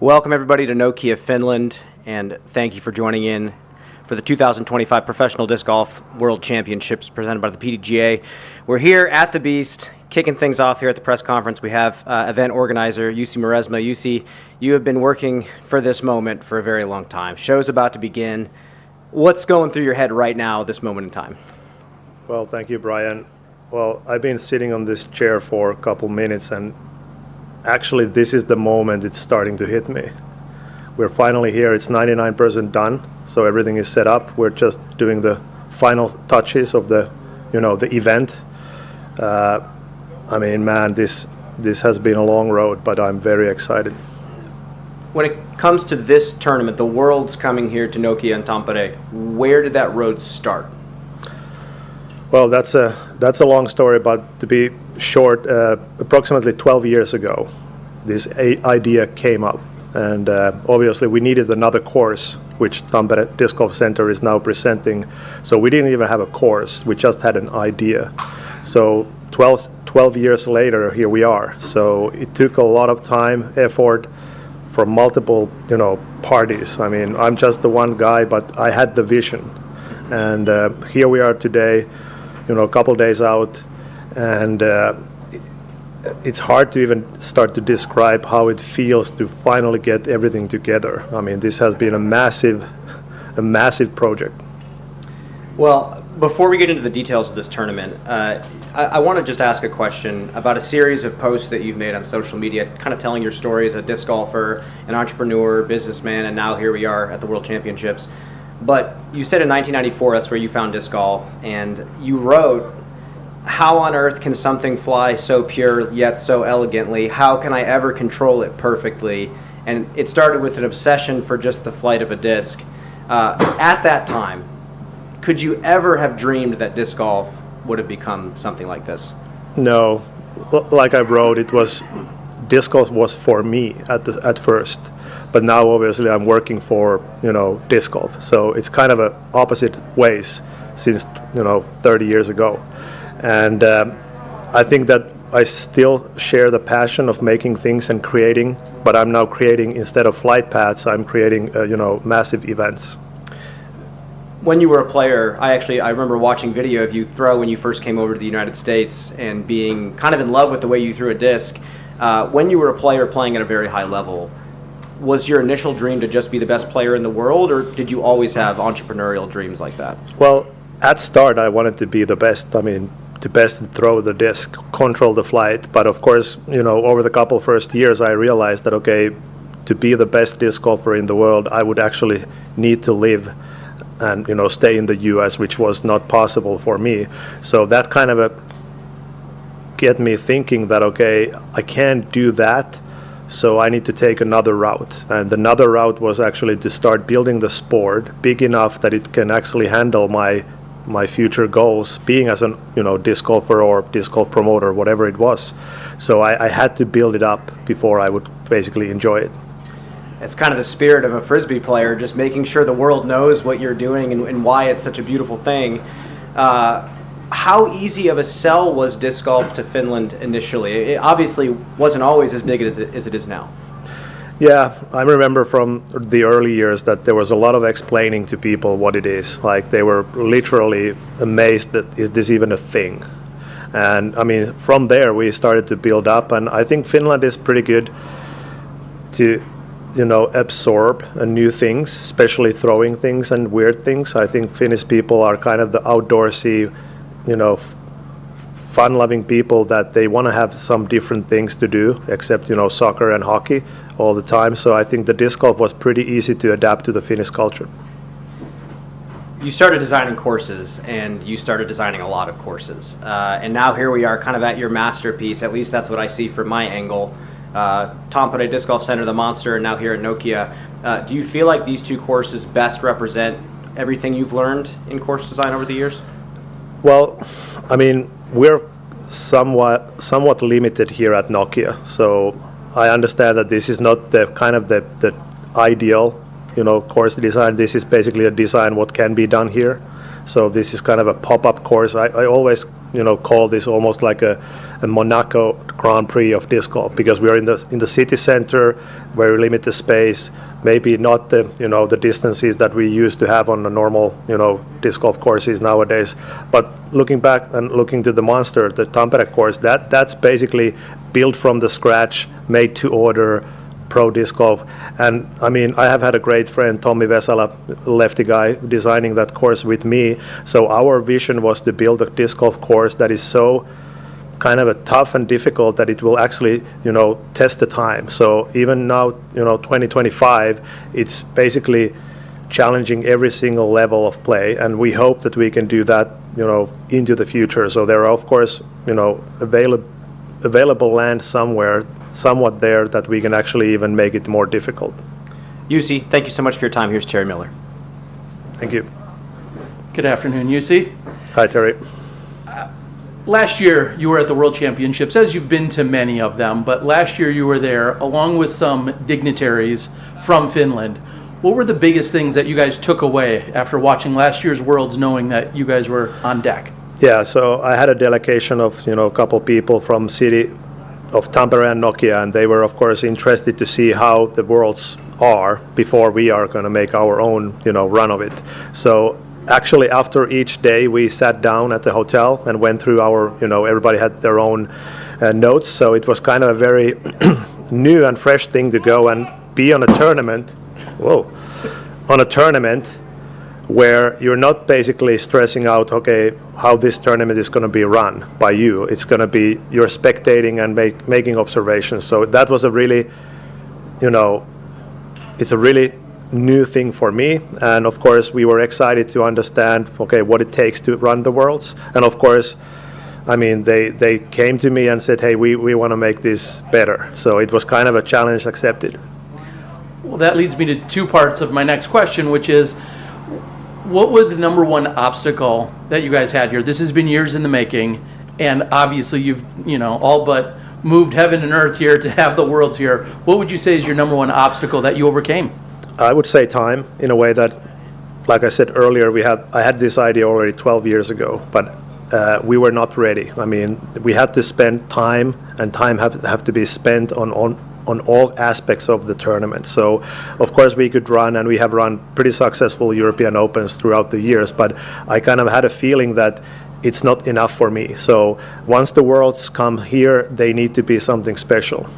Welcome everybody to Nokia, Finland, and thank you for joining in for the 2025 Professional Disc Golf World Championships presented by the PDGA. We're here at the Beast, kicking things off here at the press conference. We have event organizer Jussi Mieresma. Jussi, you have been working for this moment for a very long time. Show's about to begin. What's going through your head right now, this moment in time? Well, thank you, Brian. Well, I've been sitting on this chair for a couple minutes, and actually this is the moment it's starting to hit me. We're finally here. It's 99% done, so everything is set up. We're just doing the final touches of the event. I mean, man, this has been a long road, but I'm very excited. When it comes to this tournament, the World's coming here to Nokia and Tampere. Where did that road start? Well, that's a long story, but to be short, approximately 12 years ago, this idea came up, and obviously we needed another course, which Tampere Disc Golf Center is now presenting. So we didn't even have a course; we just had an idea. So 12 years later, here we are. So it took a lot of time, effort from multiple, parties. I mean, I'm just the one guy, but I had the vision, and here we are today. A couple days out, and it's hard to even start to describe how it feels to finally get everything together. I mean, this has been a massive project. Well, before we get into the details of this tournament, I want to just ask a question about a series of posts that you've made on social media, kind of telling your story as a disc golfer, an entrepreneur, businessman, and now here we are at the World Championships. But you said in 1994 that's where you found disc golf, and you wrote, "How on earth can something fly so pure yet so elegantly? How can I ever control it perfectly?" And it started with an obsession for just the flight of a disc. At that time, could you ever have dreamed that disc golf would have become something like this? No, like I wrote, disc golf was for me at first. But now, obviously, I'm working for, disc golf. So it's kind of a opposite ways since, 30 years ago. And I think that I still share the passion of making things and creating, but I'm now creating, instead of flight paths, I'm creating, massive events. When you were a player, I remember watching video of you throw when you first came over to the United States and being kind of in love with the way you threw a disc. When you were a player playing at a very high level, was your initial dream to just be the best player in the world, or did you always have entrepreneurial dreams like that? Well, at start, I wanted to be the best. I mean, the best to throw the disc, control the flight. But of course, over the couple first years, I realized that, okay, to be the best disc golfer in the world, I would actually need to live and, stay in the U.S., which was not possible for me. So that kind of get me thinking that, okay, I can't do that. So I need to take another route, and another route was actually to start building the sport big enough that it can actually handle my future goals, being as a disc golfer or disc golf promoter, whatever it was. So I had to build it up before I would basically enjoy it. It's kind of the spirit of a Frisbee player, just making sure the world knows what you're doing and why it's such a beautiful thing. How easy of a sell was disc golf to Finland initially? It obviously wasn't always as big as it is now. Yeah, I remember from the early years that there was a lot of explaining to people what it is. Like, they were literally amazed that, is this even a thing? And I mean, from there we started to build up, and I think Finland is pretty good to absorb new things, especially throwing things and weird things. I think Finnish people are kind of the outdoorsy, fun-loving people that they want to have some different things to do except soccer and hockey all the time. So I think the disc golf was pretty easy to adapt to the Finnish culture. You started designing courses, and you started designing a lot of courses, and now here we are kind of at your masterpiece. At least that's what I see from my angle. Tampere Disc Golf Center, the monster, and now here at Nokia. Do you feel like these two courses best represent everything you've learned in course design over the years? Well, I mean, we're somewhat limited here at Nokia, so I understand that this is not the kind of the ideal, course design. This is basically a design what can be done here. So this is kind of a pop-up course. I always call this almost like a Monaco Grand Prix of disc golf, because we are in the city center, very limited space, maybe not the distances that we used to have on the normal disc golf courses nowadays. But looking back and looking to the Monster, the Tampere course, that's basically built from the scratch, made to order, pro disc golf. And I mean, I have had a great friend, Tommi Vesala, lefty guy, designing that course with me. So our vision was to build a disc golf course that is so kind of a tough and difficult that it will actually test the time. So even now 2025, it's basically challenging every single level of play, and we hope that we can do that into the future. So there are of course available land somewhat there that we can actually even make it more difficult. Jussi, thank you so much for your time. Here's Terry Miller. Thank you. Good afternoon, Jussi. Hi, Terry. Last year you were at the World Championships, as you've been to many of them, but last year you were there along with some dignitaries from Finland. What were the biggest things that you guys took away after watching last year's Worlds, knowing that you guys were on deck? Yeah, so I had a delegation of a couple people from city of Tampere and Nokia, and they were of course interested to see how the Worlds are before we are going to make our own run of it. So actually after each day we sat down at the hotel and went through our everybody had their own notes, so it was kind of a very new and fresh thing to go and be on a tournament where you're not basically stressing out, okay, how this tournament is going to be run by you. It's going to be you're spectating and making observations. So that was a really, it's a really new thing for me. And of course, we were excited to understand, okay, what it takes to run the Worlds. And of course, I mean, they came to me and said, hey, we want to make this better. So it was kind of a challenge accepted. Well, that leads me to two parts of my next question, which is, what was the number one obstacle that you guys had here? This has been years in the making, and obviously you've all but moved heaven and earth here to have the Worlds here. What would you say is your number one obstacle that you overcame? I would say time, in a way that, like I said earlier, I had this idea already 12 years ago, but we were not ready. I mean, we had to spend time, and time have to be spent on all aspects of the tournament. So of course we could run, and we have run pretty successful European Opens throughout the years, but I kind of had a feeling that it's not enough for me. So once the Worlds come here, they need to be something special.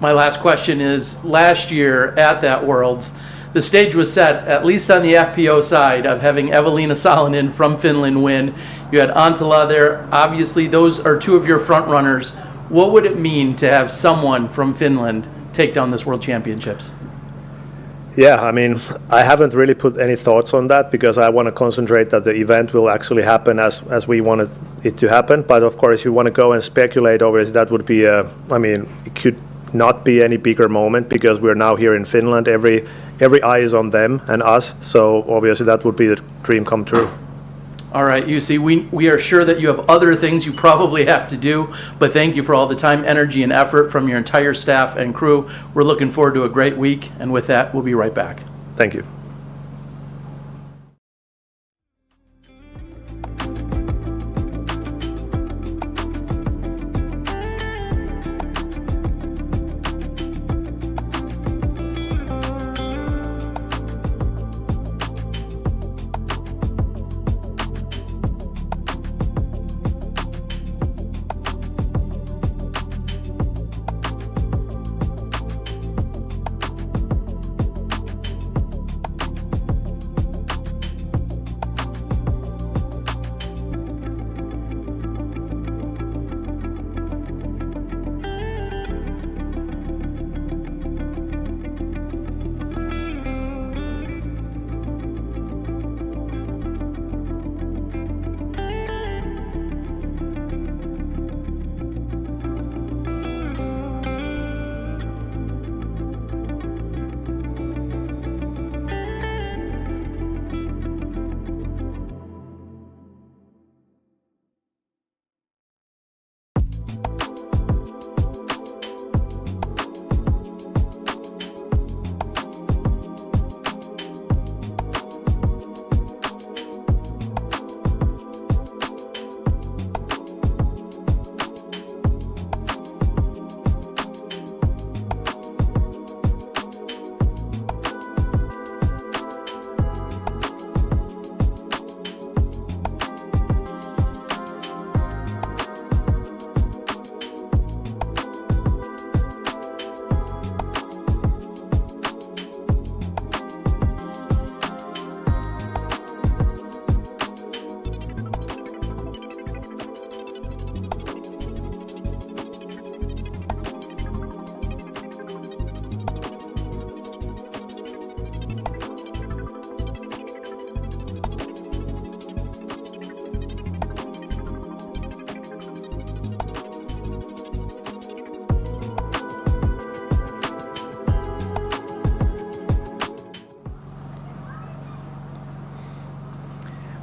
My last question is, last year at that Worlds, the stage was set, at least on the FPO side, of having Eveliina Salonen from Finland win. You had Anttila there. Obviously those are two of your front runners. What would it mean to have someone from Finland take down this World Championships? Yeah, I mean, I haven't really put any thoughts on that, because I want to concentrate that the event will actually happen as we wanted it to happen. But of course, if you want to go and speculate over it, that would be it could not be any bigger moment, because we're now here in Finland. Every eye is on them and us. So obviously that would be the dream come true. All right, Jussi, we are sure that you have other things you probably have to do, but thank you for all the time, energy, and effort from your entire staff and crew. We're looking forward to a great week, and with that, we'll be right back. Thank you.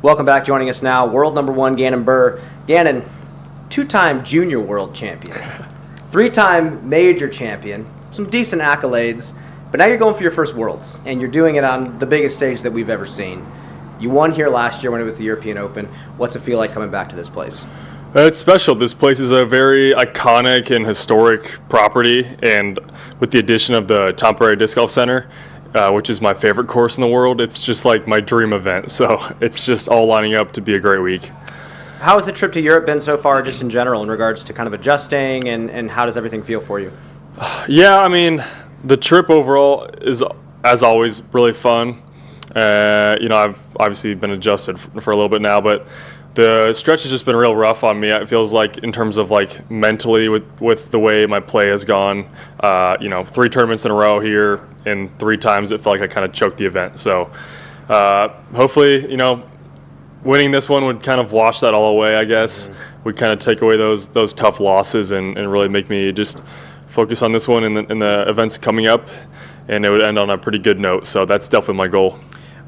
Welcome back. Joining us now, world number 1, Gannon Buhr. Gannon, 2-time junior world champion, 3-time major champion, some decent accolades, but now you're going for your first worlds, and you're doing it on the biggest stage that we've ever seen. You won here last year when it was the European Open. What's it feel like coming back to this place? It's special. This place is a very iconic and historic property, and with the addition of the Tampere Disc Golf Center, which is my favorite course in the world, it's just like my dream event. So it's just all lining up to be a great week. How has the trip to Europe been so far, just in general, in regards to kind of adjusting, and how does everything feel for you? Yeah, I mean, the trip overall is, as always, really fun. I've obviously been adjusted for a little bit now, but the stretch has just been real rough on me. It feels like, in terms of like mentally, with the way my play has gone. 3 tournaments in a row here, and 3 times it felt like I kind of choked the event. So hopefully, winning this one would kind of wash that all away, I guess. Would kind of take away those tough losses and really make me just focus on this one and the events coming up, and it would end on a pretty good note. So that's definitely my goal.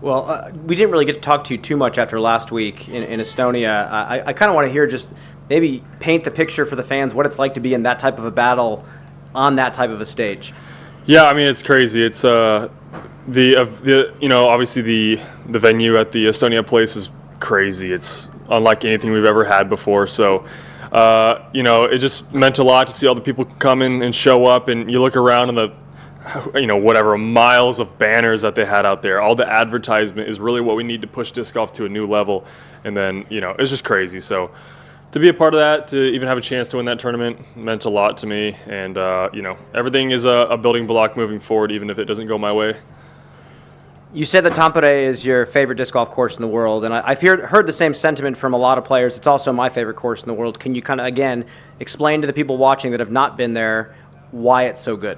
Well, we didn't really get to talk to you too much after last week in Estonia. I kind of want to hear, just maybe paint the picture for the fans, what it's like to be in that type of a battle on that type of a stage. Yeah, I mean, it's crazy. It's obviously the venue at the Estonia place is crazy. It's unlike anything we've ever had before. So it just meant a lot to see all the people come in and show up, and you look around and the whatever miles of banners that they had out there. All the advertisement is really what we need to push disc golf to a new level. And then, it's just crazy. So to be a part of that, to even have a chance to win that tournament, meant a lot to me. And, everything is a building block moving forward, even if it doesn't go my way. You said that Tampere is your favorite disc golf course in the world, and I've heard the same sentiment from a lot of players. It's also my favorite course in the world. Can you kind of, again, explain to the people watching that have not been there why it's so good?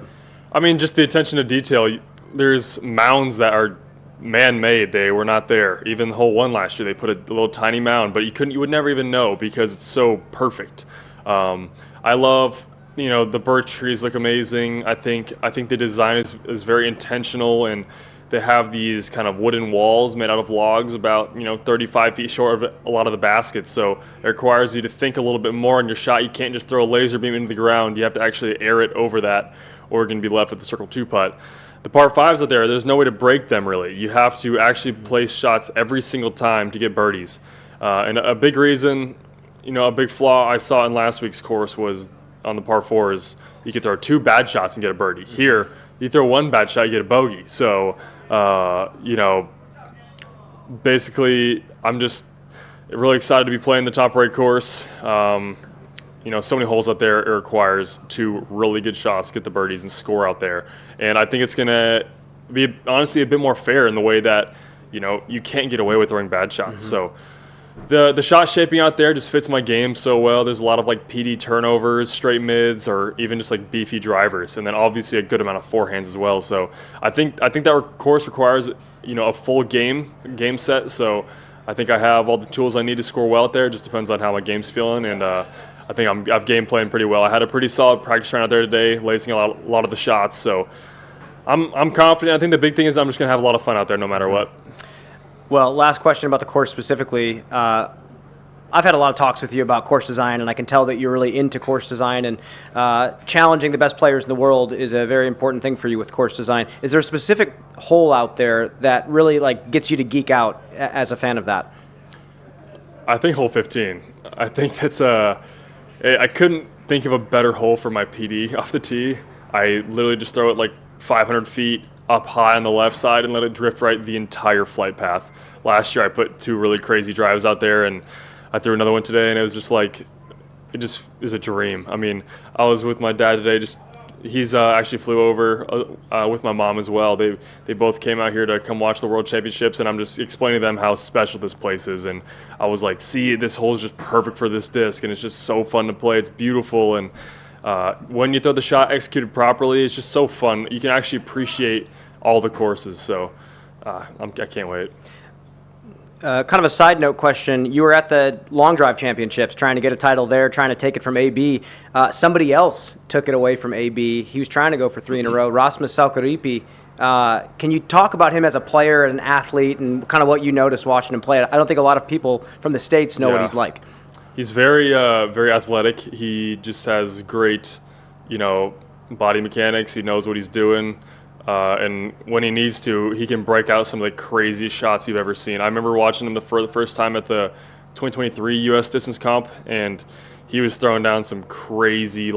I mean, just the attention to detail. There's mounds that are man-made. They were not there. Even hole 1 last year, they put a little tiny mound, but you would never even know because it's so perfect. I love, the birch trees look amazing. I think the design is very intentional, and they have these kind of wooden walls made out of logs about 35 feet short of a lot of the baskets. So it requires you to think a little bit more on your shot. You can't just throw a laser beam into the ground. You have to actually air it over that, or you're going to be left with the circle 2 putt. The par 5s out there's no way to break them, really. You have to actually place shots every single time to get birdies. And a big reason, a big flaw I saw in last week's course was on the par 4s, you could throw 2 bad shots and get a birdie. Here, you throw 1 bad shot, you get a bogey. So, basically, I'm just really excited to be playing the Tampere course. So many holes out there, it requires 2 really good shots to get the birdies and score out there. And I think it's going to be, honestly, a bit more fair in the way that, you can't get away with throwing bad shots. So the shot shaping out there just fits my game so well. There's a lot of like PD turnovers, straight mids, or even just like beefy drivers. And then obviously a good amount of forehands as well. So I think that course requires, a full game set. So I think I have all the tools I need to score well out there. It just depends on how my game's feeling. And, I think I've game playing pretty well. I had a pretty solid practice round out there today, lacing a lot of the shots. So I'm confident. I think the big thing is I'm just going to have a lot of fun out there no matter what. Well, last question about the course specifically. I've had a lot of talks with you about course design, and I can tell that you're really into course design, and challenging the best players in the world is a very important thing for you with course design. Is there a specific hole out there that really gets you to geek out as a fan of that? I think hole 15. I think that's I couldn't think of a better hole for my PD off the tee. I literally just throw it 500 feet up high on the left side and let it drift right the entire flight path. Last year I put 2 really crazy drives out there, and I threw another one today, and it was just it just is a dream. I mean, I was with my dad today. He's actually flew over with my mom as well. They both came out here to come watch the World Championships, and I'm just explaining to them how special this place is. And I was like, see, this hole is just perfect for this disc, and it's just so fun to play. It's beautiful, and when you throw the shot executed properly, it's just so fun. You can actually appreciate all the courses. So I can't wait. Kind of a side note question. You were at the Long Drive Championships trying to get a title there, trying to take it from AB. Somebody else took it away from AB. He was trying to go for 3 in a row. Rasmus Salkariipi Can you talk about him as a player and an athlete and kind of what you noticed watching him play? I don't think a lot of people from the States know what he's like. He's very, very athletic. He just has great, body mechanics. He knows what he's doing. And when he needs to, he can break out some of the craziest shots you've ever seen. I remember watching him for the first time at the 2023 U.S. Distance Comp, and he was throwing down some crazy,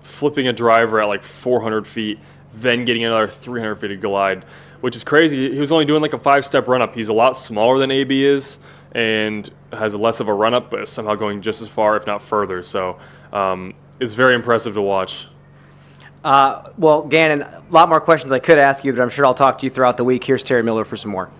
flipping a driver at 400 feet, then getting another 300 feet of glide, which is crazy. He was only doing a 5-step run-up. He's a lot smaller than AB is and has less of a run-up, but is somehow going just as far, if not further. So it's very impressive to watch. Well, Gannon, a lot more questions I could ask you, but I'm sure I'll talk to you throughout the week. Here's Terry Miller for some more.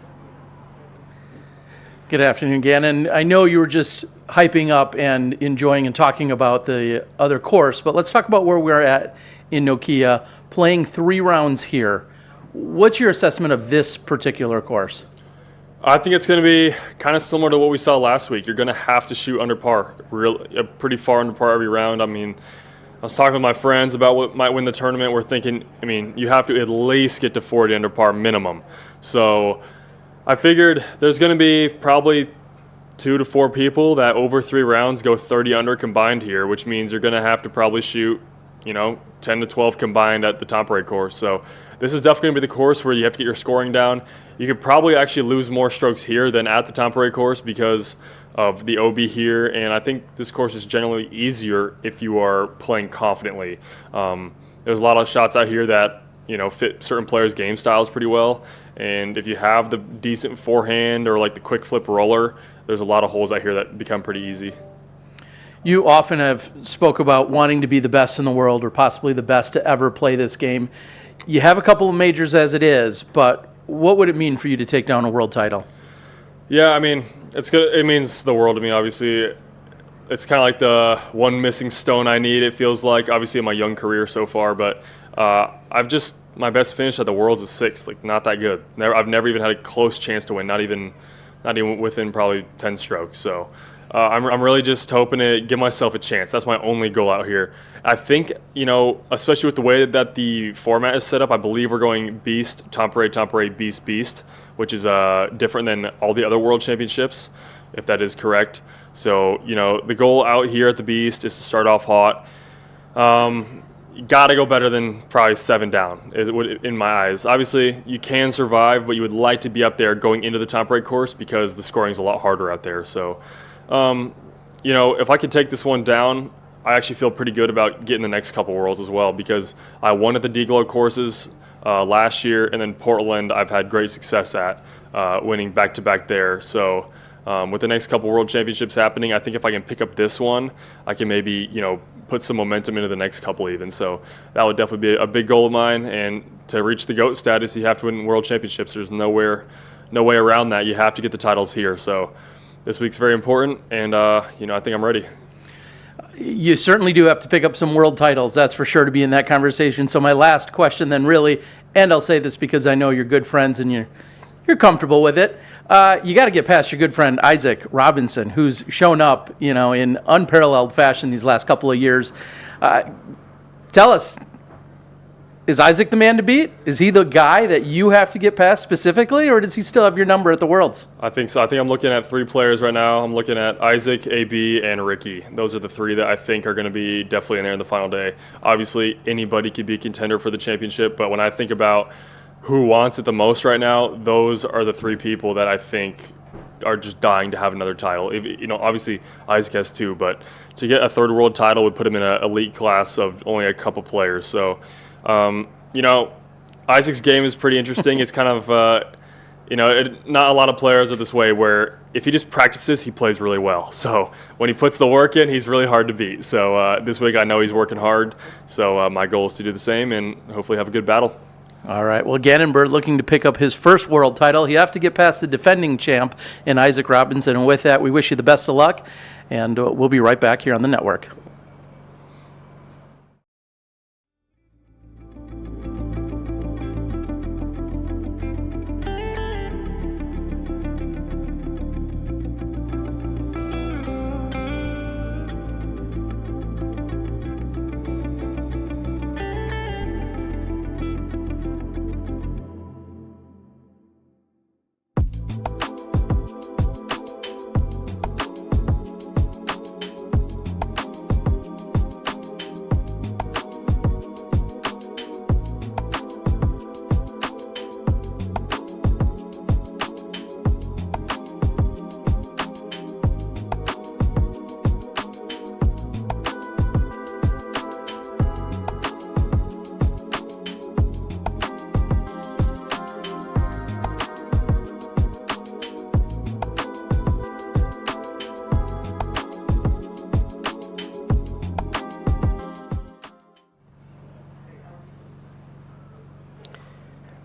Good afternoon, Gannon. I know you were just hyping up and enjoying and talking about the other course, but let's talk about where we're at in Nokia, playing 3 rounds here. What's your assessment of this particular course? I think it's going to be kind of similar to what we saw last week. You're going to have to shoot under par, pretty far under par every round. I mean, I was talking with my friends about what might win the tournament. We're thinking, you have to at least get to 40 under par minimum. So I figured there's going to be probably 2 to 4 people that over 3 rounds go 30 under combined here, which means you're going to have to probably shoot, 10 to 12 combined at the Tampere course. So this is definitely going to be the course where you have to get your scoring down. You could probably actually lose more strokes here than at the Tampere course because of the OB here, and I think this course is generally easier if you are playing confidently. There's a lot of shots out here that fit certain players' game styles pretty well, and if you have the decent forehand or the quick flip roller, there's a lot of holes out here that become pretty easy. You often have spoke about wanting to be the best in the world or possibly the best to ever play this game. You have a couple of majors as it is, but what would it mean for you to take down a world title? Yeah, it's good. It means the world to me, obviously. It's kind of like the one missing stone I need, it feels like, obviously in my young career so far, but my best finish at the Worlds is 6th, not that good. I've never even had a close chance to win, not even within probably 10 strokes. So I'm really just hoping to give myself a chance. That's my only goal out here. I think, especially with the way that the format is set up, I believe we're going Beast, Tampere, Beast, Beast, which is different than all the other World Championships, if that is correct. So, the goal out here at the Beast is to start off hot. You got to go better than probably 7 down, in my eyes. Obviously, you can survive, but you would like to be up there going into the Tampere course because the scoring is a lot harder out there. So, if I could take this one down, I actually feel pretty good about getting the next couple Worlds as well because I won at the D-Glow courses last year, and then Portland I've had great success at winning back-to-back there. So with the next couple World Championships happening, I think if I can pick up this one, I can maybe put some momentum into the next couple even. So that would definitely be a big goal of mine, and to reach the GOAT status, you have to win World Championships. There's no way around that. You have to get the titles here. So this week's very important, and I think I'm ready. You certainly do have to pick up some world titles, that's for sure, to be in that conversation. So my last question then really, and I'll say this because I know you're good friends and you're comfortable with it, you got to get past your good friend Isaac Robinson, who's shown up, in unparalleled fashion these last couple of years. Tell us, is Isaac the man to beat? Is he the guy that you have to get past specifically, or does he still have your number at the Worlds? I think so. I think I'm looking at 3 players right now. I'm looking at Isaac, AB, and Ricky. Those are the 3 that I think are going to be definitely in there in the final day. Obviously, anybody could be a contender for the championship, but when I think about who wants it the most right now, those are the 3 people that I think are just dying to have another title. Obviously Isaac has 2, but to get a 3rd world title would put him in an elite class of only a couple players. So, Isaac's game is pretty interesting. It's kind of, not a lot of players are this way where if he just practices, he plays really well. So when he puts the work in, he's really hard to beat. So this week I know he's working hard. So my goal is to do the same and hopefully have a good battle. All right. Well, Gannon Buhr looking to pick up his first world title. You have to get past the defending champ in Isaac Robinson. And with that, we wish you the best of luck. And we'll be right back here on the network.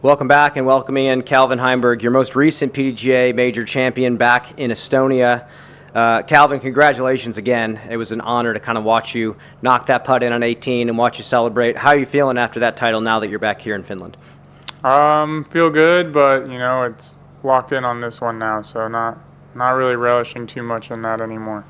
Welcome back and welcoming in Calvin Heimburg, your most recent PDGA Major champion back in Estonia. Calvin, congratulations again. It was an honor to kind of watch you knock that putt in on 18 and watch you celebrate. How are you feeling after that title now that you're back here in Finland? Feel good, but it's locked in on this one now, so not really relishing too much in that anymore.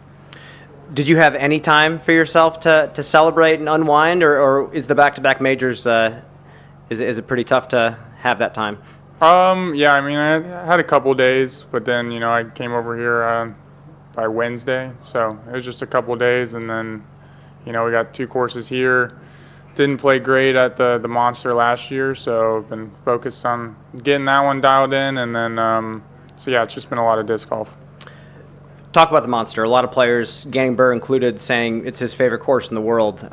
Did you have any time for yourself to celebrate and unwind, or is the back-to-back majors, is it pretty tough to have that time? Yeah, I had a couple days, but then, I came over here by Wednesday, so it was just a couple days, and then, we got 2 courses here. Didn't play great at the Monster last year, so been focused on getting that one dialed in, and then, so yeah, it's just been a lot of disc golf. Talk about the Monster. A lot of players, Gannon Buhr included, saying it's his favorite course in the world.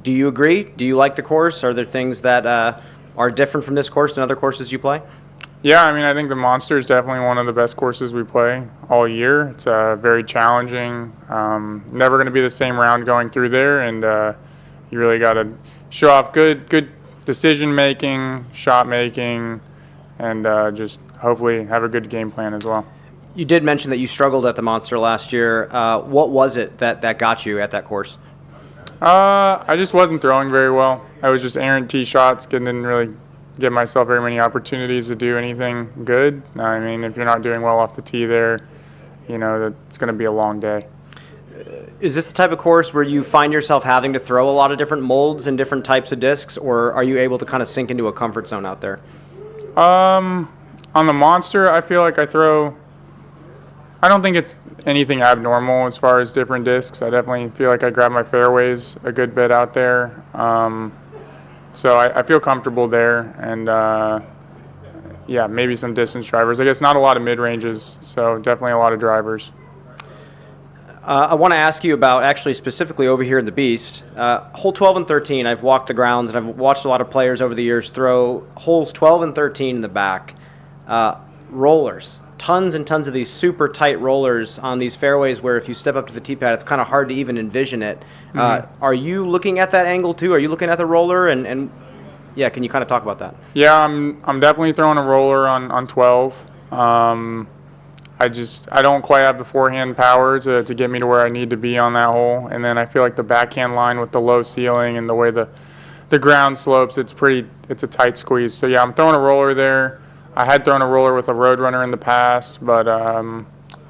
Do you agree? Do you like the course? Are there things that are different from this course than other courses you play? Yeah, I think the Monster is definitely one of the best courses we play all year. It's very challenging. Never going to be the same round going through there, and you really got to show off good decision making, shot making, and just hopefully have a good game plan as well. You did mention that you struggled at the Monster last year. What was it that got you at that course? I just wasn't throwing very well. I was just errant tee shots, didn't really give myself very many opportunities to do anything good. If you're not doing well off the tee there, it's going to be a long day. Is this the type of course where you find yourself having to throw a lot of different molds and different types of discs, or are you able to kind of sink into a comfort zone out there? On the Monster, I feel like I don't think it's anything abnormal as far as different discs. I definitely feel like I grab my fairways a good bit out there. So I feel comfortable there, and yeah, maybe some distance drivers. I guess not a lot of mid-ranges, so definitely a lot of drivers. I want to ask you about, actually specifically over here in the Beast, hole 12 and 13, I've walked the grounds and I've watched a lot of players over the years throw holes 12 and 13 in the back. Rollers. Tons and tons of these super tight rollers on these fairways where if you step up to the tee pad, it's kind of hard to even envision it. Are you looking at that angle too? Are you looking at the roller? And yeah, can you kind of talk about that? Yeah, I'm definitely throwing a roller on 12. I don't quite have the forehand power to get me to where I need to be on that hole. And then I feel like the backhand line with the low ceiling and the way the ground slopes, it's a tight squeeze. So yeah, I'm throwing a roller there. I had thrown a roller with a Roadrunner in the past, but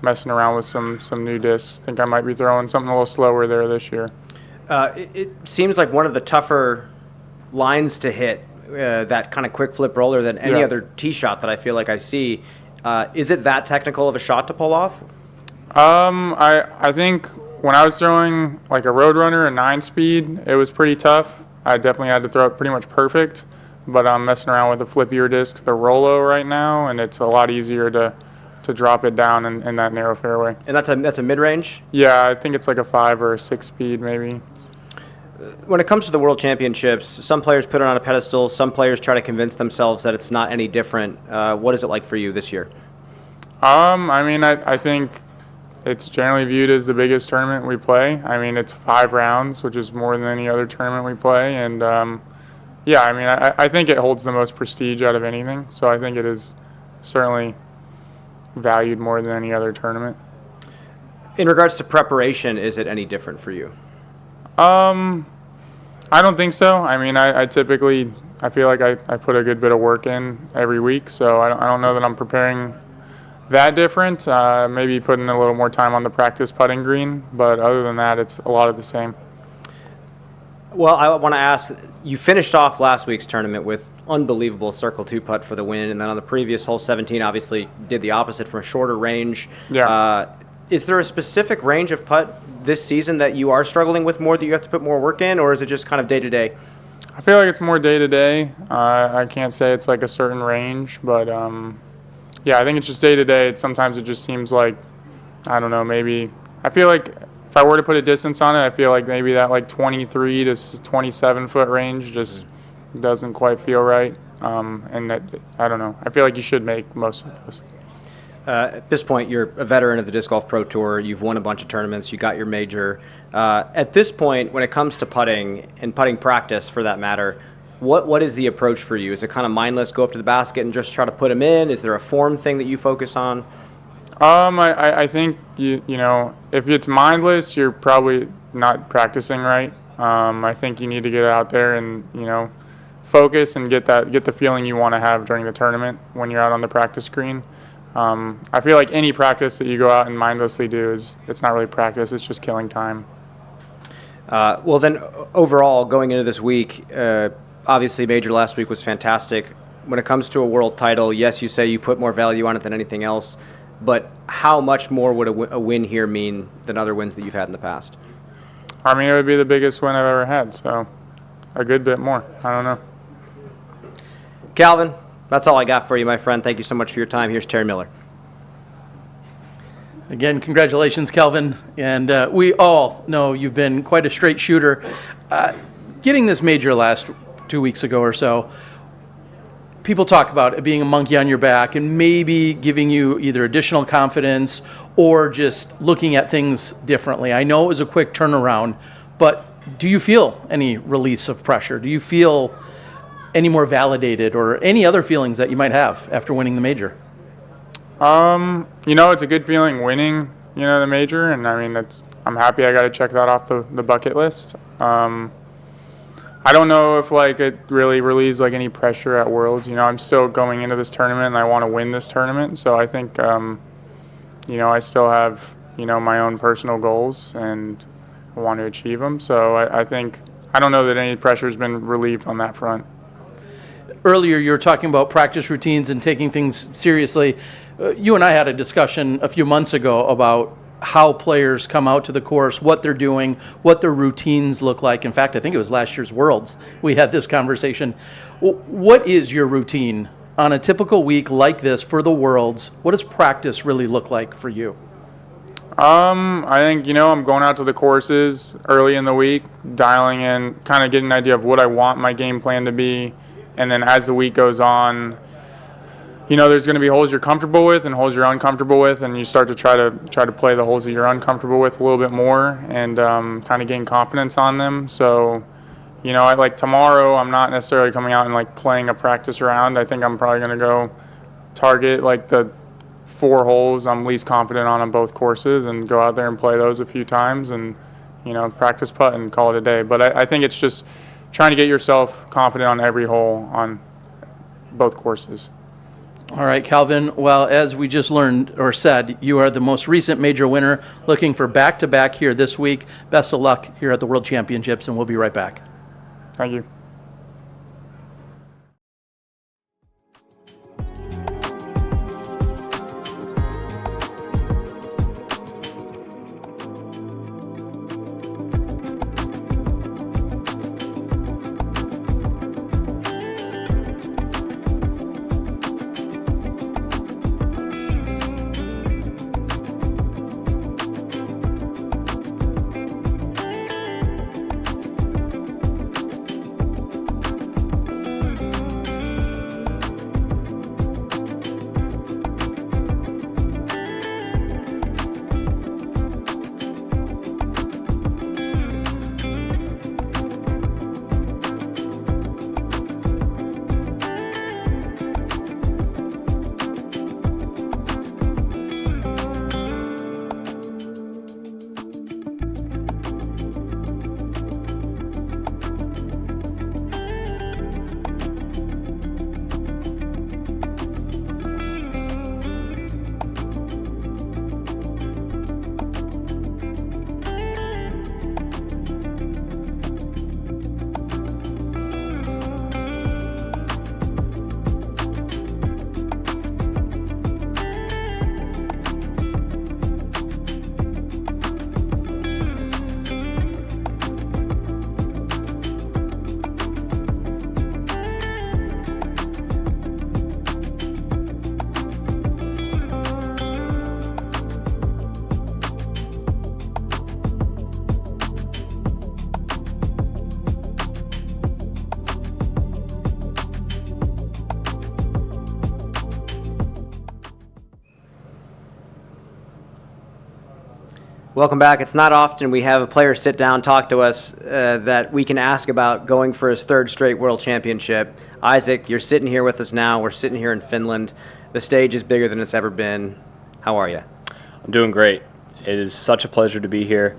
messing around with some new discs. I think I might be throwing something a little slower there this year. It seems like one of the tougher lines to hit, that kind of quick flip roller, than any other tee shot that I feel like I see. Is it that technical of a shot to pull off? I think when I was throwing like a Roadrunner, a 9-speed, it was pretty tough. I definitely had to throw it pretty much perfect. But I'm messing around with a flippier disc, the Rollo right now, and it's a lot easier to drop it down in that narrow fairway. And that's a mid-range? Yeah, I think it's like a 5 or a 6-speed maybe. When it comes to the World Championships, some players put it on a pedestal, some players try to convince themselves that it's not any different. What is it like for you this year? I think it's generally viewed as the biggest tournament we play. It's 5 rounds, which is more than any other tournament we play, and yeah, I think it holds the most prestige out of anything, so I think it is certainly valued more than any other tournament. In regards to preparation, is it any different for you? I don't think so. I typically, I feel like I put a good bit of work in every week, so I don't know that I'm preparing that different. Maybe putting a little more time on the practice putting green, but other than that, it's a lot of the same. Well, I want to ask, you finished off last week's tournament with unbelievable circle 2 putt for the win, and then on the previous hole 17 obviously did the opposite from a shorter range. Yeah. Is there a specific range of putt this season that you are struggling with more, that you have to put more work in, or is it just kind of day-to-day? I feel like it's more day-to-day. I can't say it's like a certain range, but yeah, I think it's just day-to-day. Sometimes it just seems like, I don't know, maybe, I feel like if I were to put a distance on it, I feel like maybe that like 23 to 27 foot range just doesn't quite feel right. And that, I don't know, I feel like you should make most of those. At this point, you're a veteran of the Disc Golf Pro Tour. You've won a bunch of tournaments. You got your major. At this point, when it comes to putting and putting practice for that matter, What is the approach for you? Is it kind of mindless, go up to the basket and just try to put them in? Is there a form thing that you focus on? I think you know, if it's mindless, you're probably not practicing right. I think you need to get out there and, you know, focus and get the feeling you want to have during the tournament when you're out on the practice screen. I feel like any practice that you go out and mindlessly do it's not really practice, it's just killing time. Well, then, overall, going into this week, obviously Major last week was fantastic. When it comes to a world title, yes, you say you put more value on it than anything else, but how much more would a win here mean than other wins that you've had in the past? I mean, it would be the biggest win I've ever had, so a good bit more. I don't know. Calvin, that's all I got for you, my friend. Thank you so much for your time. Here's Terry Miller. Again, congratulations, Calvin. And we all know you've been quite a straight shooter. Getting this major last 2 weeks ago or so, people talk about it being a monkey on your back and maybe giving you either additional confidence or just looking at things differently. I know it was a quick turnaround, but do you feel any release of pressure? Do you feel any more validated or any other feelings that you might have after winning the major? You know, it's a good feeling winning, you know, the major, and I mean, I'm happy I got to check that off the bucket list. I don't know if like it really relieves like any pressure at Worlds. You know, I'm still going into this tournament and I want to win this tournament. So I think, you know, I still have, you know, my own personal goals and I want to achieve them. So I think, I don't know that any pressure has been relieved on that front. Earlier, you were talking about practice routines and taking things seriously. You and I had a discussion a few months ago about how players come out to the course, what they're doing, what their routines look like. In fact, I think it was last year's Worlds we had this conversation. What is your routine on a typical week like this for the Worlds? What does practice really look like for you? I think, you know, I'm going out to the courses early in the week, dialing in, kind of getting an idea of what I want my game plan to be. And then as the week goes on, you know, there's going to be holes you're comfortable with and holes you're uncomfortable with, and you start to try to play the holes that you're uncomfortable with a little bit more and kind of gain confidence on them. So, you know, like tomorrow, I'm not necessarily coming out and like playing a practice round. I think I'm probably going to go target like the 4 holes I'm least confident on both courses and go out there and play those a few times and, you know, practice putt and call it a day. But I think it's just trying to get yourself confident on every hole on both courses. All right, Calvin. Well, as we just learned or said, you are the most recent major winner, looking for back-to-back here this week. Best of luck here at the World Championships, and we'll be right back. Thank you. Welcome back. It's not often we have a player sit down, talk to us that we can ask about going for his third straight world championship. Isaac, you're sitting here with us now. We're sitting here in Finland. The stage is bigger than it's ever been. How are you? I'm doing great. It is such a pleasure to be here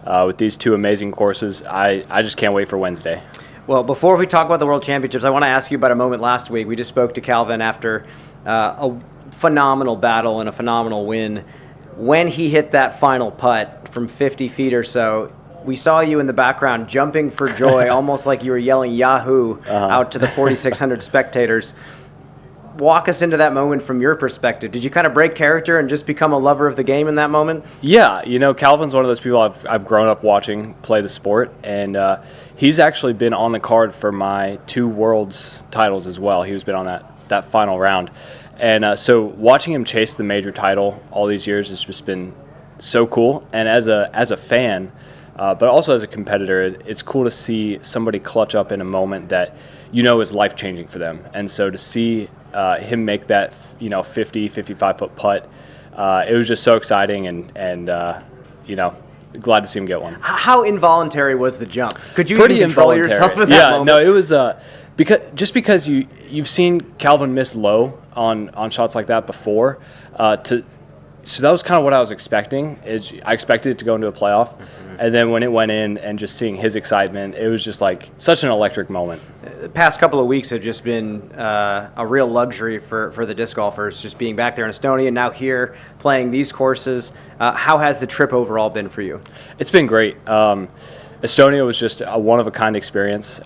with these two amazing courses. I just can't wait for Wednesday. Well, before we talk about the World Championships, I want to ask you about a moment last week. We just spoke to Calvin after a phenomenal battle and a phenomenal win. When he hit that final putt from 50 feet or so, we saw you in the background jumping for joy, almost like you were yelling Yahoo out to the 4,600 spectators. Walk us into that moment from your perspective. Did you kind of break character and just become a lover of the game in that moment? Yeah, Calvin's one of those people I've grown up watching play the sport, and he's actually been on the card for my 2 Worlds titles as well. He's been on that final round. And so watching him chase the major title all these years has just been so cool. And as a fan, but also as a competitor, it's cool to see somebody clutch up in a moment that is life-changing for them. And so to see him make that 50, 55-foot putt, it was just so exciting and glad to see him get one. How involuntary was the jump? Could you Pretty even control yourself in that moment? No, it was because you've seen Calvin miss low on shots like that before. So that was kind of what I was expecting. I expected it to go into a playoff, and then when it went in and just seeing his excitement, it was just like such an electric moment. The past couple of weeks have just been a real luxury for the disc golfers, just being back there in Estonia and now here playing these courses. How has the trip overall been for you? It's been great. Estonia was just a one-of-a-kind experience.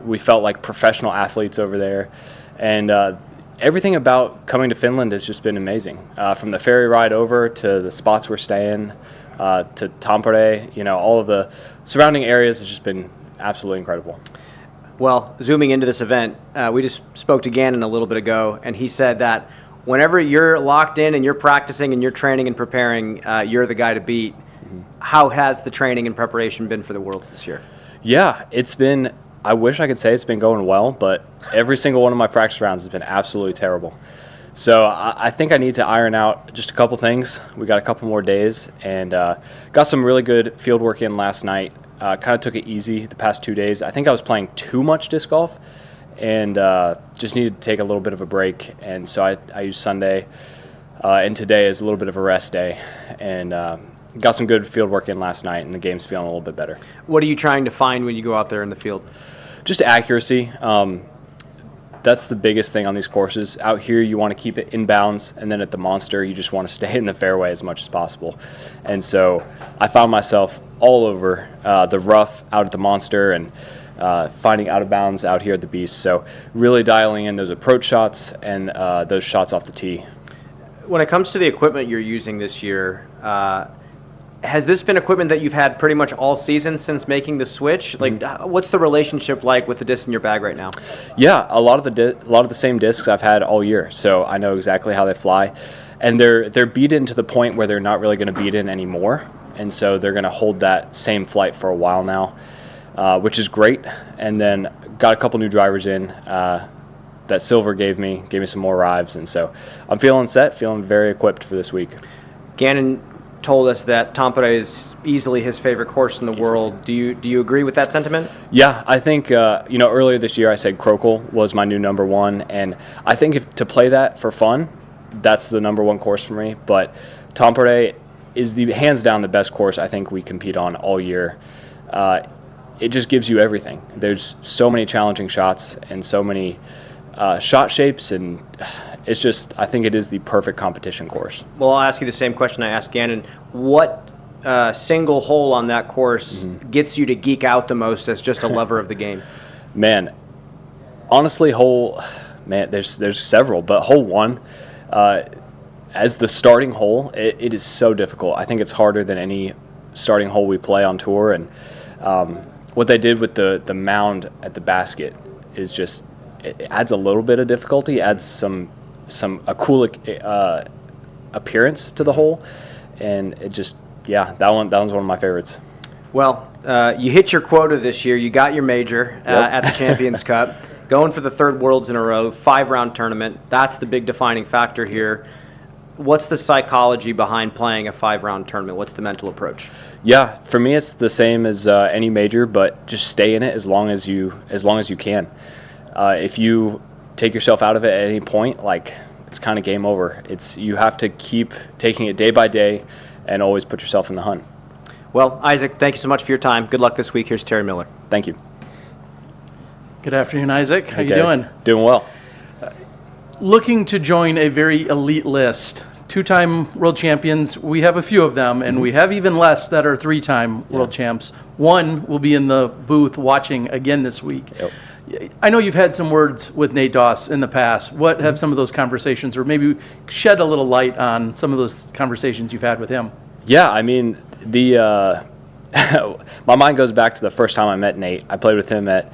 We felt like professional athletes over there, and everything about coming to Finland has just been amazing. From the ferry ride over to the spots we're staying, to Tampere, all of the surrounding areas has just been absolutely incredible. Well, zooming into this event, we just spoke to Gannon a little bit ago, and he said that whenever you're locked in and you're practicing and you're training and preparing, you're the guy to beat. How has the training and preparation been for the Worlds this year? Yeah, I wish I could say it's been going well, but every single one of my practice rounds has been absolutely terrible. So I think I need to iron out just a couple things. We got a couple more days, and got some really good field work in last night. Kind of took it easy the past 2 days. I think I was playing too much disc golf, and just needed to take a little bit of a break. And so I used Sunday and today as a little bit of a rest day, and got some good field work in last night, and the game's feeling a little bit better. What are you trying to find when you go out there in the field? Just accuracy. That's the biggest thing on these courses. Out here, you want to keep it inbounds, and then at the Monster, you just want to stay in the fairway as much as possible. And so I found myself all over the rough out at the Monster and finding out of bounds out here at the Beast. So really dialing in those approach shots and those shots off the tee. When it comes to the equipment you're using this year, has this been equipment that you've had pretty much all season since making the switch? Like, what's the relationship like with the discs in your bag right now? Yeah, a lot of the same discs I've had all year, so I know exactly how they fly, and they're beat in to the point where they're not really going to beat in anymore, and so they're going to hold that same flight for a while now, which is great. And then got a couple new drivers in that Silver gave me some more rives, and so I'm feeling set, feeling very equipped for this week. Gannon told us that Tampere is easily his favorite course in the world. Do you agree with that sentiment? Yeah, I think earlier this year I said Krokel was my new number one, and I think to play that for fun, that's the number one course for me. But Tampere is hands down the best course I think we compete on all year. It just gives you everything. There's so many challenging shots and so many shot shapes, and it's just, I think it is the perfect competition course. Well, I'll ask you the same question I asked Gannon. What single hole on that course gets you to geek out the most as just a lover of the game? Man, honestly, there's several, but hole 1, as the starting hole, it is so difficult. I think it's harder than any starting hole we play on tour, and what they did with the mound at the basket is just, it adds a little bit of difficulty, adds a cool appearance to the hole, and it just, that one's one of my favorites. Well, you hit your quota this year. You got your major at the Champions Cup, going for the third Worlds in a row, 5-round tournament. That's the big defining factor here. what's the psychology behind playing a 5-round tournament? What's the mental approach? Yeah, for me it's the same as any major, but just stay in it as long as you can. If you take yourself out of it at any point, like, it's kind of game over. You have to keep taking it day by day and always put yourself in the hunt. Well, Isaac, thank you so much for your time. Good luck this week. Here's Terry Miller. Thank you. Good afternoon, Isaac. How you Terry. doing? Doing well. Looking to join a very elite list. 2-time world champions, we have a few of them, and we have even less that are 3-time world champs. One will be in the booth watching again this week. Yep. I know you've had some words with Nate Doss in the past. What have some of those conversations, or maybe shed a little light on some of those conversations you've had with him? Yeah, I mean, my mind goes back to the first time I met Nate. I played with him at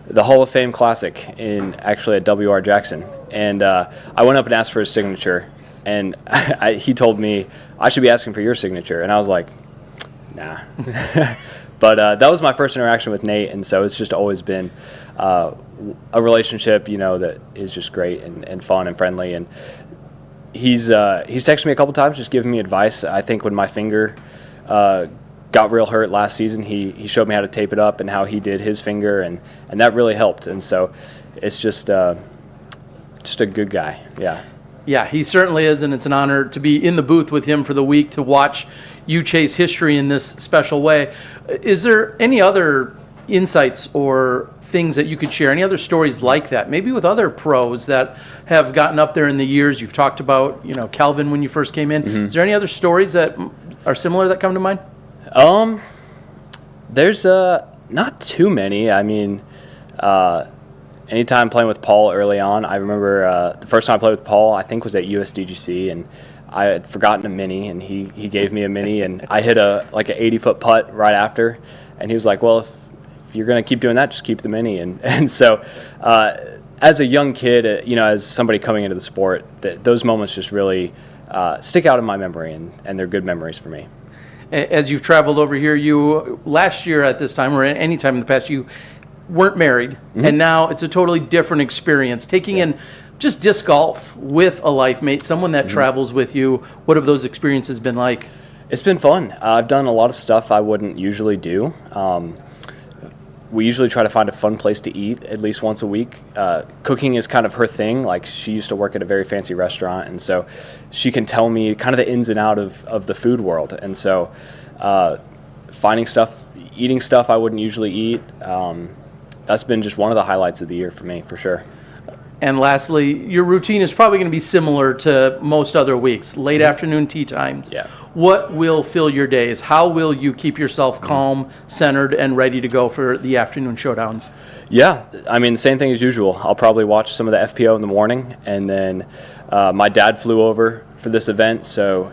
the Hall of Fame Classic at WR Jackson. And I went up and asked for his signature. And he told me, I should be asking for your signature. And I was like, nah. But that was my first interaction with Nate. And so it's just always been a relationship, that is just great and fun and friendly. And he's texted me a couple times just giving me advice. I think when my finger got real hurt last season, he showed me how to tape it up and how he did his finger, and that really helped. And so it's just a good guy. Yeah. Yeah, he certainly is, and it's an honor to be in the booth with him for the week to watch you chase history in this special way. Is there any other insights or things that you could share, any other stories like that, maybe with other pros that have gotten up there in the years? You've talked about, Calvin when you first came in. Mm-hmm. Is there any other stories that are similar that come to mind? There's not too many. I mean, anytime playing with Paul early on, I remember the first time I played with Paul, I think was at USDGC, and I had forgotten a mini, and he gave me a mini, and I hit an 80-foot putt right after, and he was like, well, if you're going to keep doing that, just keep the mini. And so as a young kid, as somebody coming into the sport, those moments just really stick out in my memory, and they're good memories for me. As you've traveled over here, you last year at this time or any time in the past, you weren't married, mm-hmm. and now it's a totally different experience. Taking in just disc golf with a life mate, someone that mm-hmm. travels with you, what have those experiences been like? It's been fun. I've done a lot of stuff I wouldn't usually do. We usually try to find a fun place to eat at least once a week. Cooking is kind of her thing. Like, she used to work at a very fancy restaurant, and so she can tell me kind of the ins and out of the food world. And so finding stuff, eating stuff I wouldn't usually eat, that's been just one of the highlights of the year for me, for sure. And lastly, your routine is probably going to be similar to most other weeks, late afternoon tee times. Yeah. What will fill your days? How will you keep yourself calm, centered, and ready to go for the afternoon showdowns? Yeah, I mean, same thing as usual. I'll probably watch some of the FPO in the morning, and then my dad flew over for this event, so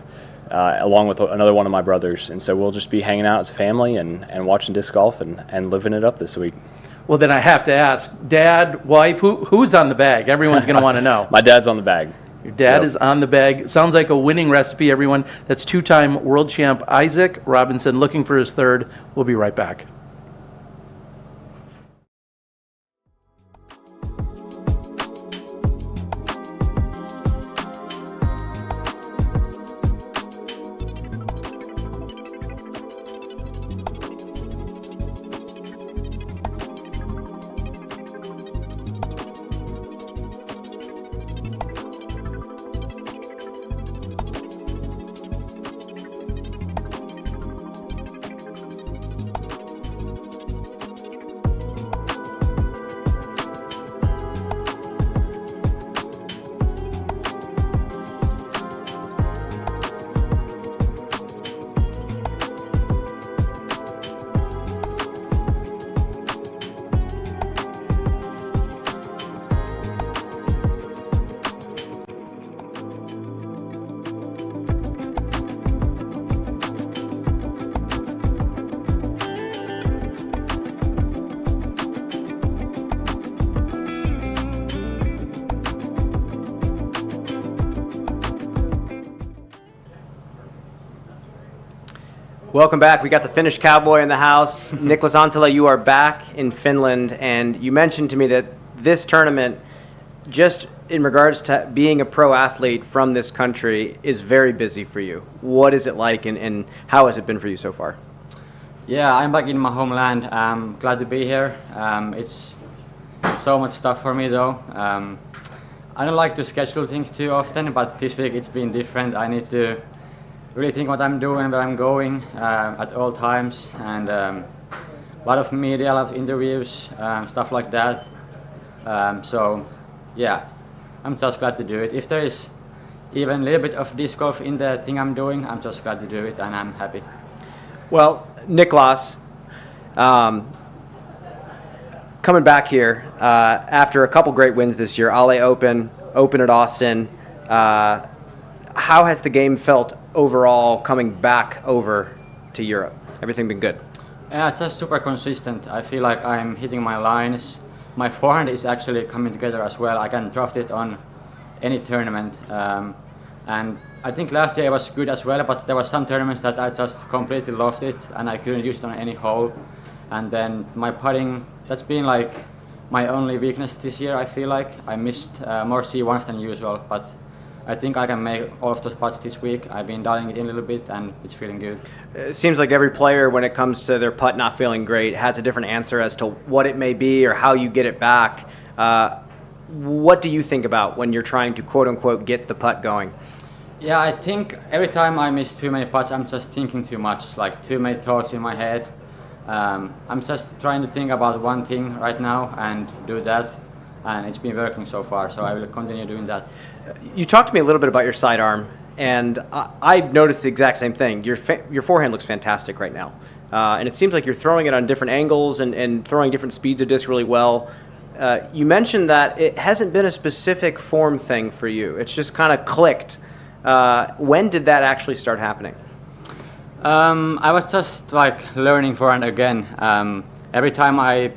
along with another one of my brothers. And so we'll just be hanging out as a family and watching disc golf and living it up this week. Well, then I have to ask, dad, wife, who's on the bag? Everyone's going to want to know. My dad's on the bag. Your dad is on the bag. Sounds like a winning recipe, everyone. That's 2-time world champ Isaac Robinson looking for his third. We'll be right back. Welcome back. We got the Finnish cowboy in the house. Niklas Anttila, you are back in Finland, and you mentioned to me that this tournament just in regards to being a pro athlete from this country is very busy for you. What is it like, and how has it been for you so far? Yeah, I'm back in my homeland. I'm glad to be here. It's so much stuff for me though. I don't like to schedule things too often, but this week it's been different. I need to really think what I'm doing, where I'm going at all times, and a lot of media, a lot of interviews, stuff like that. So yeah, I'm just glad to do it. If there is even a little bit of disc golf in the thing I'm doing, I'm just glad to do it, and I'm happy. Well, Niklas, coming back here after a couple great wins this year, LA Open at Austin, how has the game felt overall coming back over to Europe? Everything been good? Yeah, it's just super consistent. I feel like I'm hitting my lines. My forehand is actually coming together as well. I can draft it on any tournament. And I think last year it was good as well, but there were some tournaments that I just completely lost it and I couldn't use it on any hole. And then my putting, that's been like my only weakness this year, I feel like. I missed more C1s than usual, but I think I can make all of those putts this week. I've been dialing it in a little bit and it's feeling good. It seems like every player, when it comes to their putt not feeling great, has a different answer as to what it may be or how you get it back. What do you think about when you're trying to quote-unquote get the putt going? Yeah, I think every time I miss too many putts, I'm just thinking too much, like too many thoughts in my head. I'm just trying to think about one thing right now and do that, and it's been working so far, so I will continue doing that. You talked to me a little bit about your sidearm, and I've noticed the exact same thing. Your forehand looks fantastic right now, and it seems like you're throwing it on different angles and throwing different speeds of disc really well. You mentioned that it hasn't been a specific form thing for you. It's just kind of clicked. When did that actually start happening? I was just like learning forehand again. Every time I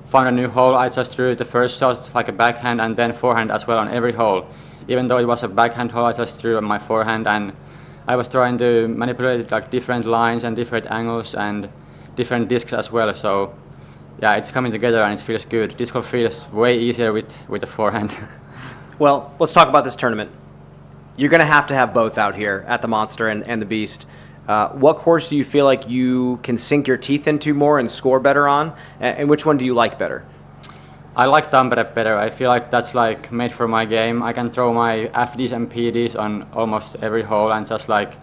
found a new hole, I just threw the first shot like a backhand and then forehand as well on every hole. Even though it was a backhand hole, I just threw on my forehand, and I was trying to manipulate like different lines and different angles and different discs as well. So yeah, it's coming together and it feels good. Disc golf feels way easier with the forehand. Well, let's talk about this tournament. You're going to have both out here at the Monster and the Beast. What course do you feel like you can sink your teeth into more and score better on? And which one do you like better? I like Tampere better. I feel like that's like made for my game. I can throw my FDs and PDs on almost every hole and just like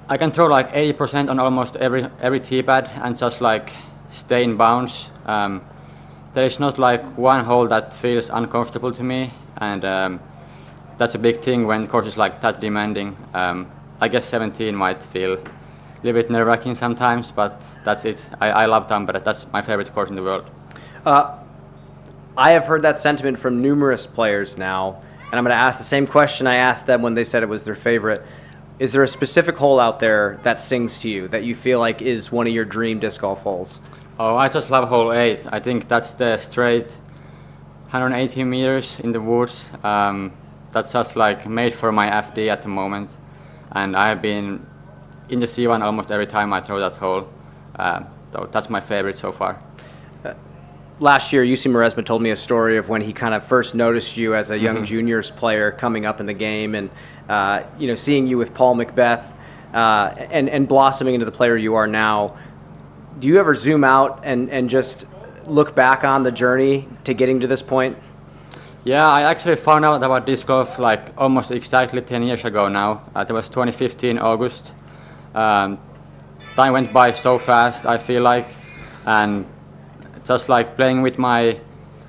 I can throw like 80% on almost every tee pad and just like stay in bounds. There is not like one hole that feels uncomfortable to me, and that's a big thing when course is like that demanding. I guess 17 might feel a little bit nerve-wracking sometimes, but that's it. I love Tampere. That's my favorite course in the world. I have heard that sentiment from numerous players now, and I'm going to ask the same question I asked them when they said it was their favorite. Is there a specific hole out there that sings to you, that you feel like is one of your dream disc golf holes? Oh, I just love hole 8. I think that's the straight 180 meters in the woods. That's just like made for my FD at the moment. And I have been in the C1 almost every time I throw that hole. So that's my favorite so far. Last year, UC Maresma told me a story of when he kind of first noticed you as a young juniors player coming up in the game, and seeing you with Paul McBeth and blossoming into the player you are now. Do you ever zoom out and just look back on the journey to getting to this point? Yeah, I actually found out about disc golf like almost exactly 10 years ago now. It was 2015 August. Time went by so fast, I feel like, and just like playing with my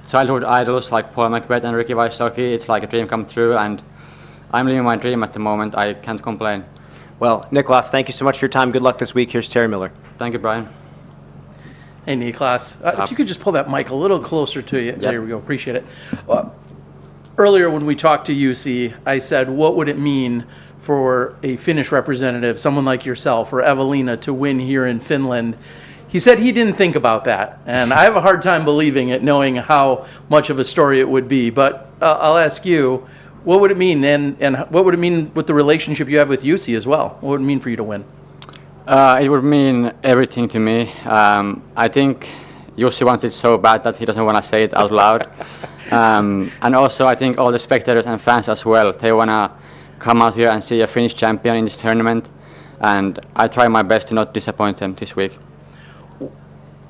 childhood idols like Paul McBeth and Ricky Wysocki, it's like a dream come true, and I'm living my dream at the moment. I can't complain. Well, Niklas, thank you so much for your time. Good luck this week. Here's Terry Miller. Thank you, Brian. Hey, Niklas, if you could just pull that mic a little closer to you. Yep. There we go. Appreciate it. Earlier when we talked to UC, I said, what would it mean for a Finnish representative, someone like yourself or Eveliina, to win here in Finland? He said he didn't think about that, and I have a hard time believing it, knowing how much of a story it would be. But I'll ask you, what would it mean, and what would it mean with the relationship you have with UC as well? What would it mean for you to win? It would mean everything to me. I think Jussi wants it so bad that he doesn't want to say it out loud. And also, I think all the spectators and fans as well, they want to come out here and see a Finnish champion in this tournament. And I try my best to not disappoint them this week.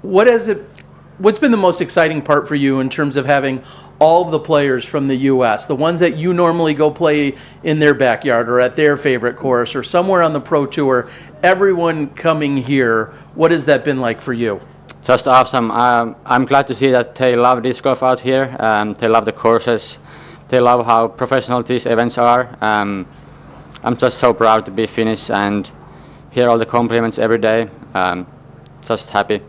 What's been the most exciting part for you in terms of having all of the players from the U.S., the ones that you normally go play in their backyard or at their favorite course or somewhere on the Pro Tour, everyone coming here? What has that been like for you? Just awesome. I'm glad to see that they love disc golf out here. They love the courses. They love how professional these events are. I'm just so proud to be Finnish and hear all the compliments every day. Just happy.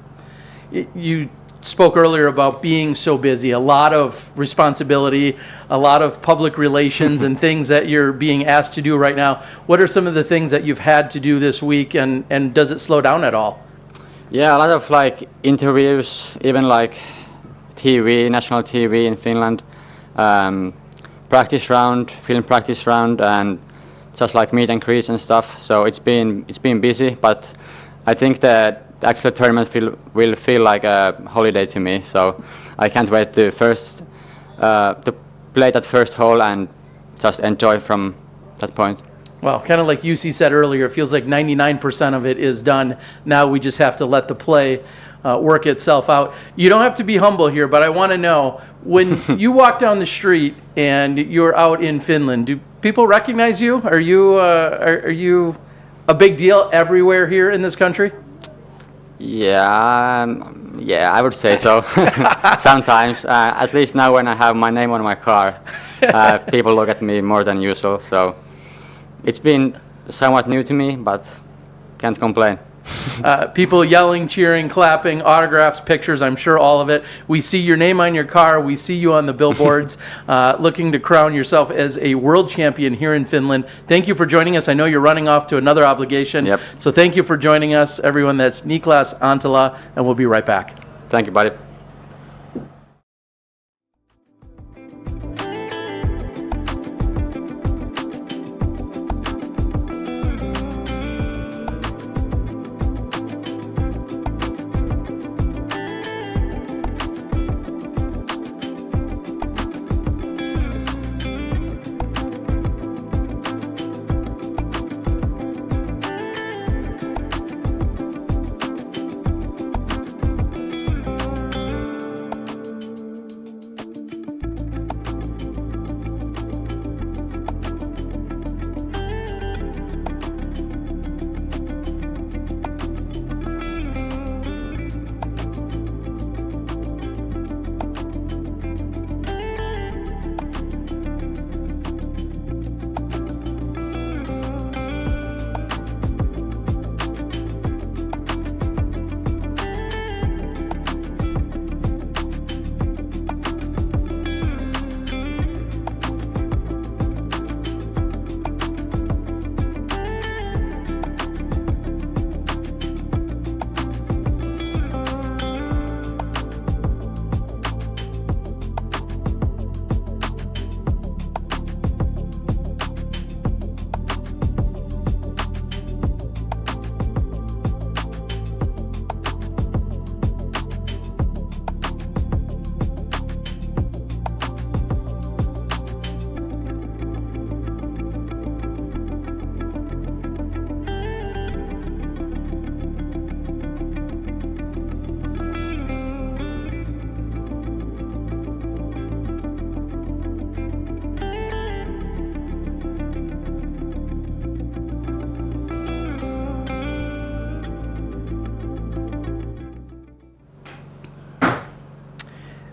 You spoke earlier about being so busy, a lot of responsibility, a lot of public relations and things that you're being asked to do right now. What are some of the things that you've had to do this week, and does it slow down at all? Yeah, a lot of like interviews, even like TV, national TV in Finland, practice round, film practice round, and just like meet and greets and stuff. So it's been busy, but I think that the actual tournament will feel like a holiday to me. So I can't wait to play that first hole and just enjoy from that point. Well, kind of like UC said earlier, it feels like 99% of it is done. Now we just have to let the play work itself out. You don't have to be humble here, but I want to know, when you walk down the street and you're out in Finland, do people recognize you? Are you a big deal everywhere here in this country? Yeah, I would say so. Sometimes, at least now when I have my name on my car, people look at me more than usual. So it's been somewhat new to me, but can't complain. People yelling, cheering, clapping, autographs, pictures, I'm sure all of it. We see your name on your car. We see you on the billboards looking to crown yourself as a world champion here in Finland. Thank you for joining us. I know you're running off to another obligation. Yep. So thank you for joining us, everyone. That's Niklas Anttila, and we'll be right back. Thank you, buddy.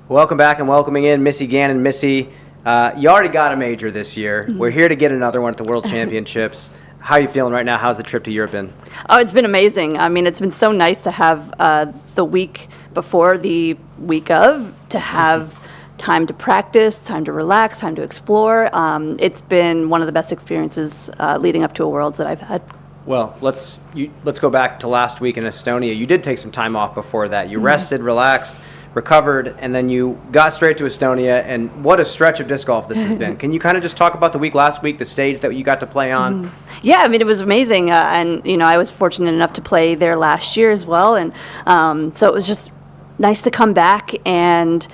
Welcome back and welcoming in Missy Ganon. Missy, you already got a major this year. We're here to get another one at the World Championships. How are you feeling right now? How's the trip to Europe been? Oh, it's been amazing. I mean, it's been so nice to have the week before the week of, to have time to practice, time to relax, time to explore. It's been one of the best experiences leading up to a Worlds that I've had. Well, let's go back to last week in Estonia. You did take some time off before that. You rested, relaxed, recovered, and then you got straight to Estonia, and what a stretch of disc golf this has been. Can you kind of just talk about the week last week, the stage that you got to play on? Yeah, I mean, it was amazing, and, you know, I was fortunate enough to play there last year as well, and so it was just nice to come back and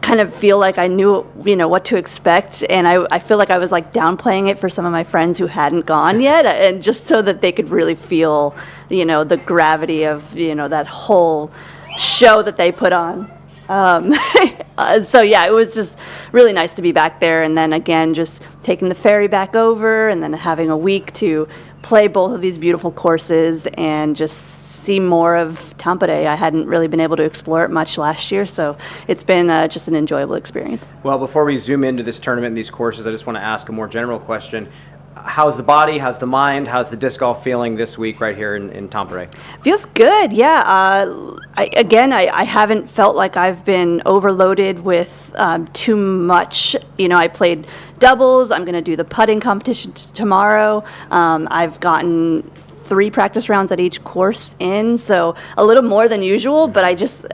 kind of feel like I knew, what to expect. And I feel like I was like downplaying it for some of my friends who hadn't gone yet, and just so that they could really feel, the gravity of, that whole show that they put on. So yeah, it was just really nice to be back there. And then again, just taking the ferry back over and then having a week to play both of these beautiful courses and just see more of Tampere. I hadn't really been able to explore it much last year, so it's been just an enjoyable experience. Well, before we zoom into this tournament and these courses, I just want to ask a more general question. How's the body, how's the mind, how's the disc golf feeling this week right here in Tampere? Feels good, yeah. I haven't felt like I've been overloaded with too much. I played doubles. I'm going to do the putting competition tomorrow. I've gotten 3 practice rounds at each course in, so a little more than usual, but I just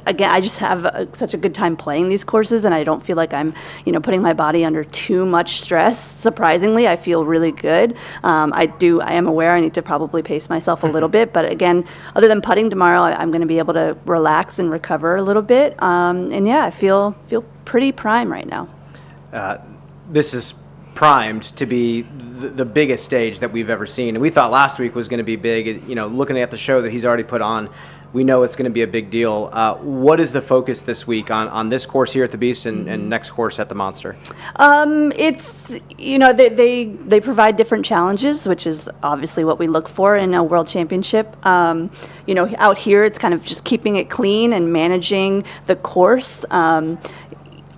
have such a good time playing these courses, and I don't feel like I'm, putting my body under too much stress. Surprisingly, I feel really good. I am aware I need to probably pace myself a little bit, but again, other than putting tomorrow, I'm going to be able to relax and recover a little bit, and yeah, I feel pretty prime right now. This is primed to be the biggest stage that we've ever seen, and we thought last week was going to be big. Looking at the show that he's already put on, we know it's going to be a big deal. What is the focus this week on this course here at the Beast and next course at the Monster? It's they provide different challenges, which is obviously what we look for in a World Championship. Out here it's kind of just keeping it clean and managing the course.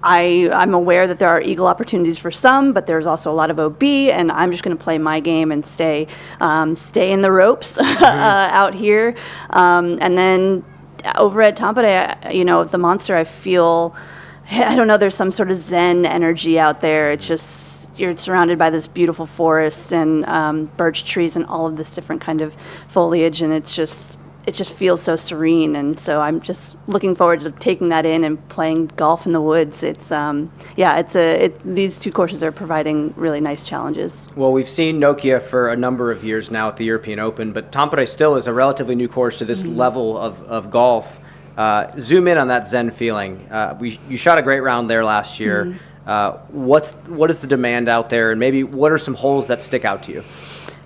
I'm aware that there are eagle opportunities for some, but there's also a lot of OB, and I'm just going to play my game and stay in the ropes out here. And then over at Tampere, the Monster, I feel, I don't know, there's some sort of Zen energy out there. It's just, you're surrounded by this beautiful forest and birch trees and all of this different kind of foliage, and it just feels so serene, and so I'm just looking forward to taking that in and playing golf in the woods. It's these 2 courses are providing really nice challenges. Well, we've seen Nokia for a number of years now at the European Open, but Tampere still is a relatively new course to this level of golf. Zoom in on that Zen feeling. You shot a great round there last year. What is the demand out there, and maybe what are some holes that stick out to you?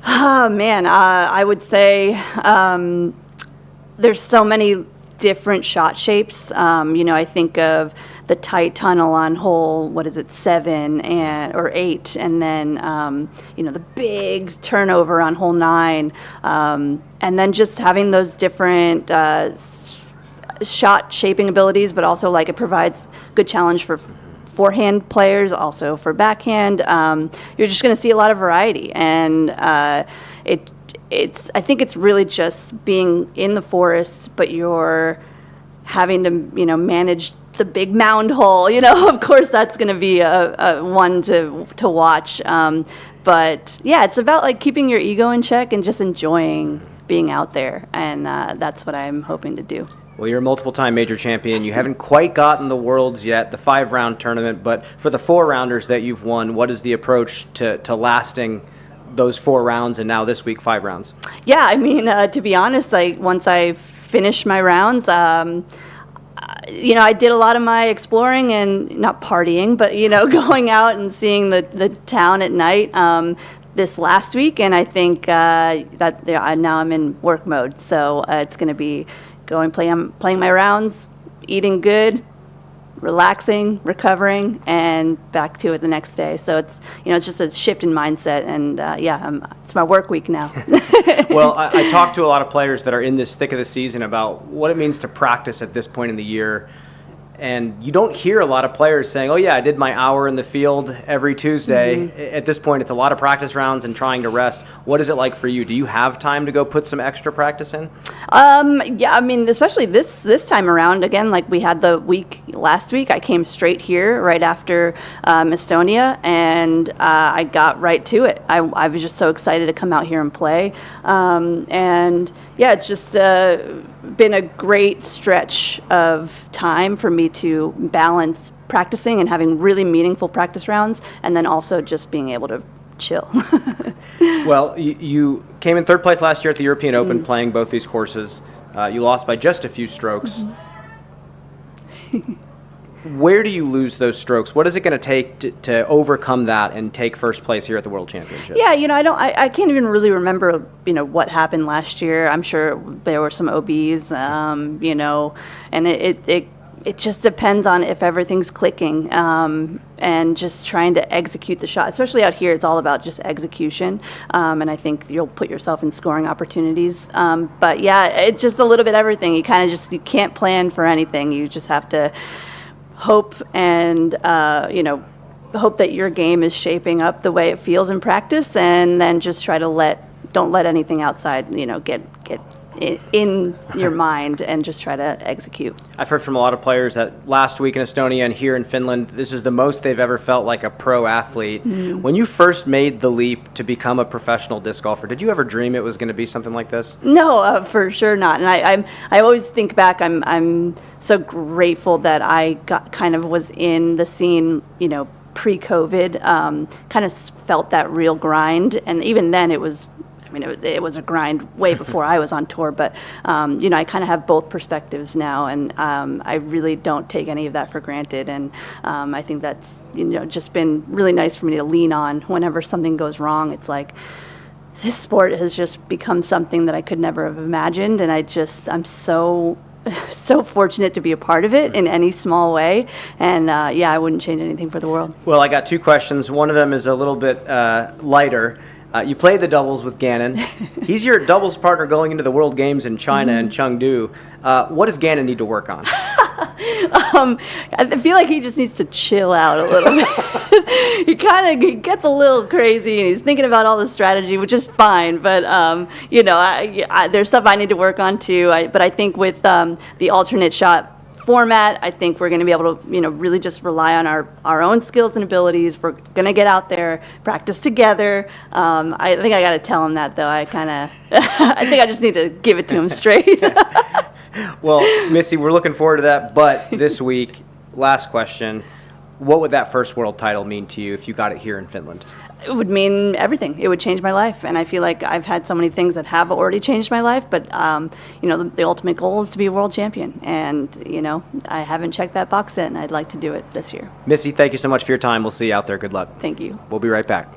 Oh man, I would say there's so many different shot shapes. I think of the tight tunnel on hole, 7 or 8, and then the big turnover on hole 9, and then just having those different shot shaping abilities, but also like it provides good challenge for forehand players, also for backhand. You're just going to see a lot of variety, and I think it's really just being in the forest, but you're having to, manage the big mound hole. Of course that's going to be a one to watch. But yeah, it's about like keeping your ego in check and just enjoying being out there, and that's what I'm hoping to do. Well, you're a multiple-time major champion. You haven't quite gotten the Worlds yet, the 5-round tournament, but for the 4-rounders that you've won, what is the approach to lasting those 4 rounds and now this week 5 rounds? Yeah, I mean, to be honest, once I finished my rounds, I did a lot of my exploring and not partying, but going out and seeing the town at night this last week, and I think that now I'm in work mode, so it's going to be playing my rounds, eating good, relaxing, recovering, and back to it the next day. So it's just a shift in mindset, and it's my work week now. Well, I talk to a lot of players that are in this thick of the season about what it means to practice at this point in the year. And you don't hear a lot of players saying, oh yeah, I did my hour in the field every Tuesday. At this point, it's a lot of practice rounds and trying to rest. What is it like for you? Do you have time to go put some extra practice in? Yeah, I mean, especially this time around, again, like we had the week last week, I came straight here right after Estonia, and I got right to it. I was just so excited to come out here and play. And yeah, it's just been a great stretch of time for me to balance practicing and having really meaningful practice rounds, and then also just being able to chill. Well, you came in 3rd place last year at the European Open, playing both these courses. You lost by just a few strokes. What is it like for you to be in this thick of the season and now this week 5 rounds? What is it like for you to practice at this point in the year? Mm-hmm. Where do you lose those strokes? What is it going to take to overcome that and take first place here at the World Championship? Yeah, I can't even really remember, what happened last year. I'm sure there were some OBs, and it just depends on if everything's clicking, and just trying to execute the shot. Especially out here, it's all about just execution, and I think you'll put yourself in scoring opportunities. But yeah, it's just a little bit everything. You kind of you can't plan for anything. You just have to hope and hope that your game is shaping up the way it feels in practice, and then just try to don't let anything outside get in your mind, and just try to execute. I've heard from a lot of players that last week in Estonia and here in Finland, this is the most they've ever felt like a pro athlete. Mm-hmm. When you first made the leap to become a professional disc golfer, did you ever dream it was going to be something like this? No, for sure not. And I always think back. I'm so grateful that I was in the scene, pre-COVID. Kind of felt that real grind, and even then it was a grind way before I was on tour, but, I kind of have both perspectives now, and I really don't take any of that for granted, and I think that's, just been really nice for me to lean on whenever something goes wrong. It's like, this sport has just become something that I could never have imagined, and I'm so fortunate to be a part of it in any small way, and I wouldn't change anything for the world. Well, I got two questions. One of them is a little bit lighter. You played the doubles with Gannon. He's your doubles partner going into the World Games in China and Chengdu. What does Gannon need to work on? I feel like he just needs to chill out a little bit. He gets a little crazy, and he's thinking about all the strategy, which is fine. But there's stuff I need to work on too. But I think with the alternate shot format, I think we're going to be able to, really just rely on our own skills and abilities. We're going to get out there, practice together. I think I got to tell him that, though. I think I just need to give it to him straight. Well, Missy, we're looking forward to that. But this week, last question, what would that first world title mean to you if you got it here in Finland? It would mean everything. It would change my life, and I feel like I've had so many things that have already changed my life. But the ultimate goal is to be a world champion, and I haven't checked that box yet, and I'd like to do it this year. Missy, thank you so much for your time. We'll see you out there. Good luck. Thank you. We'll be right back.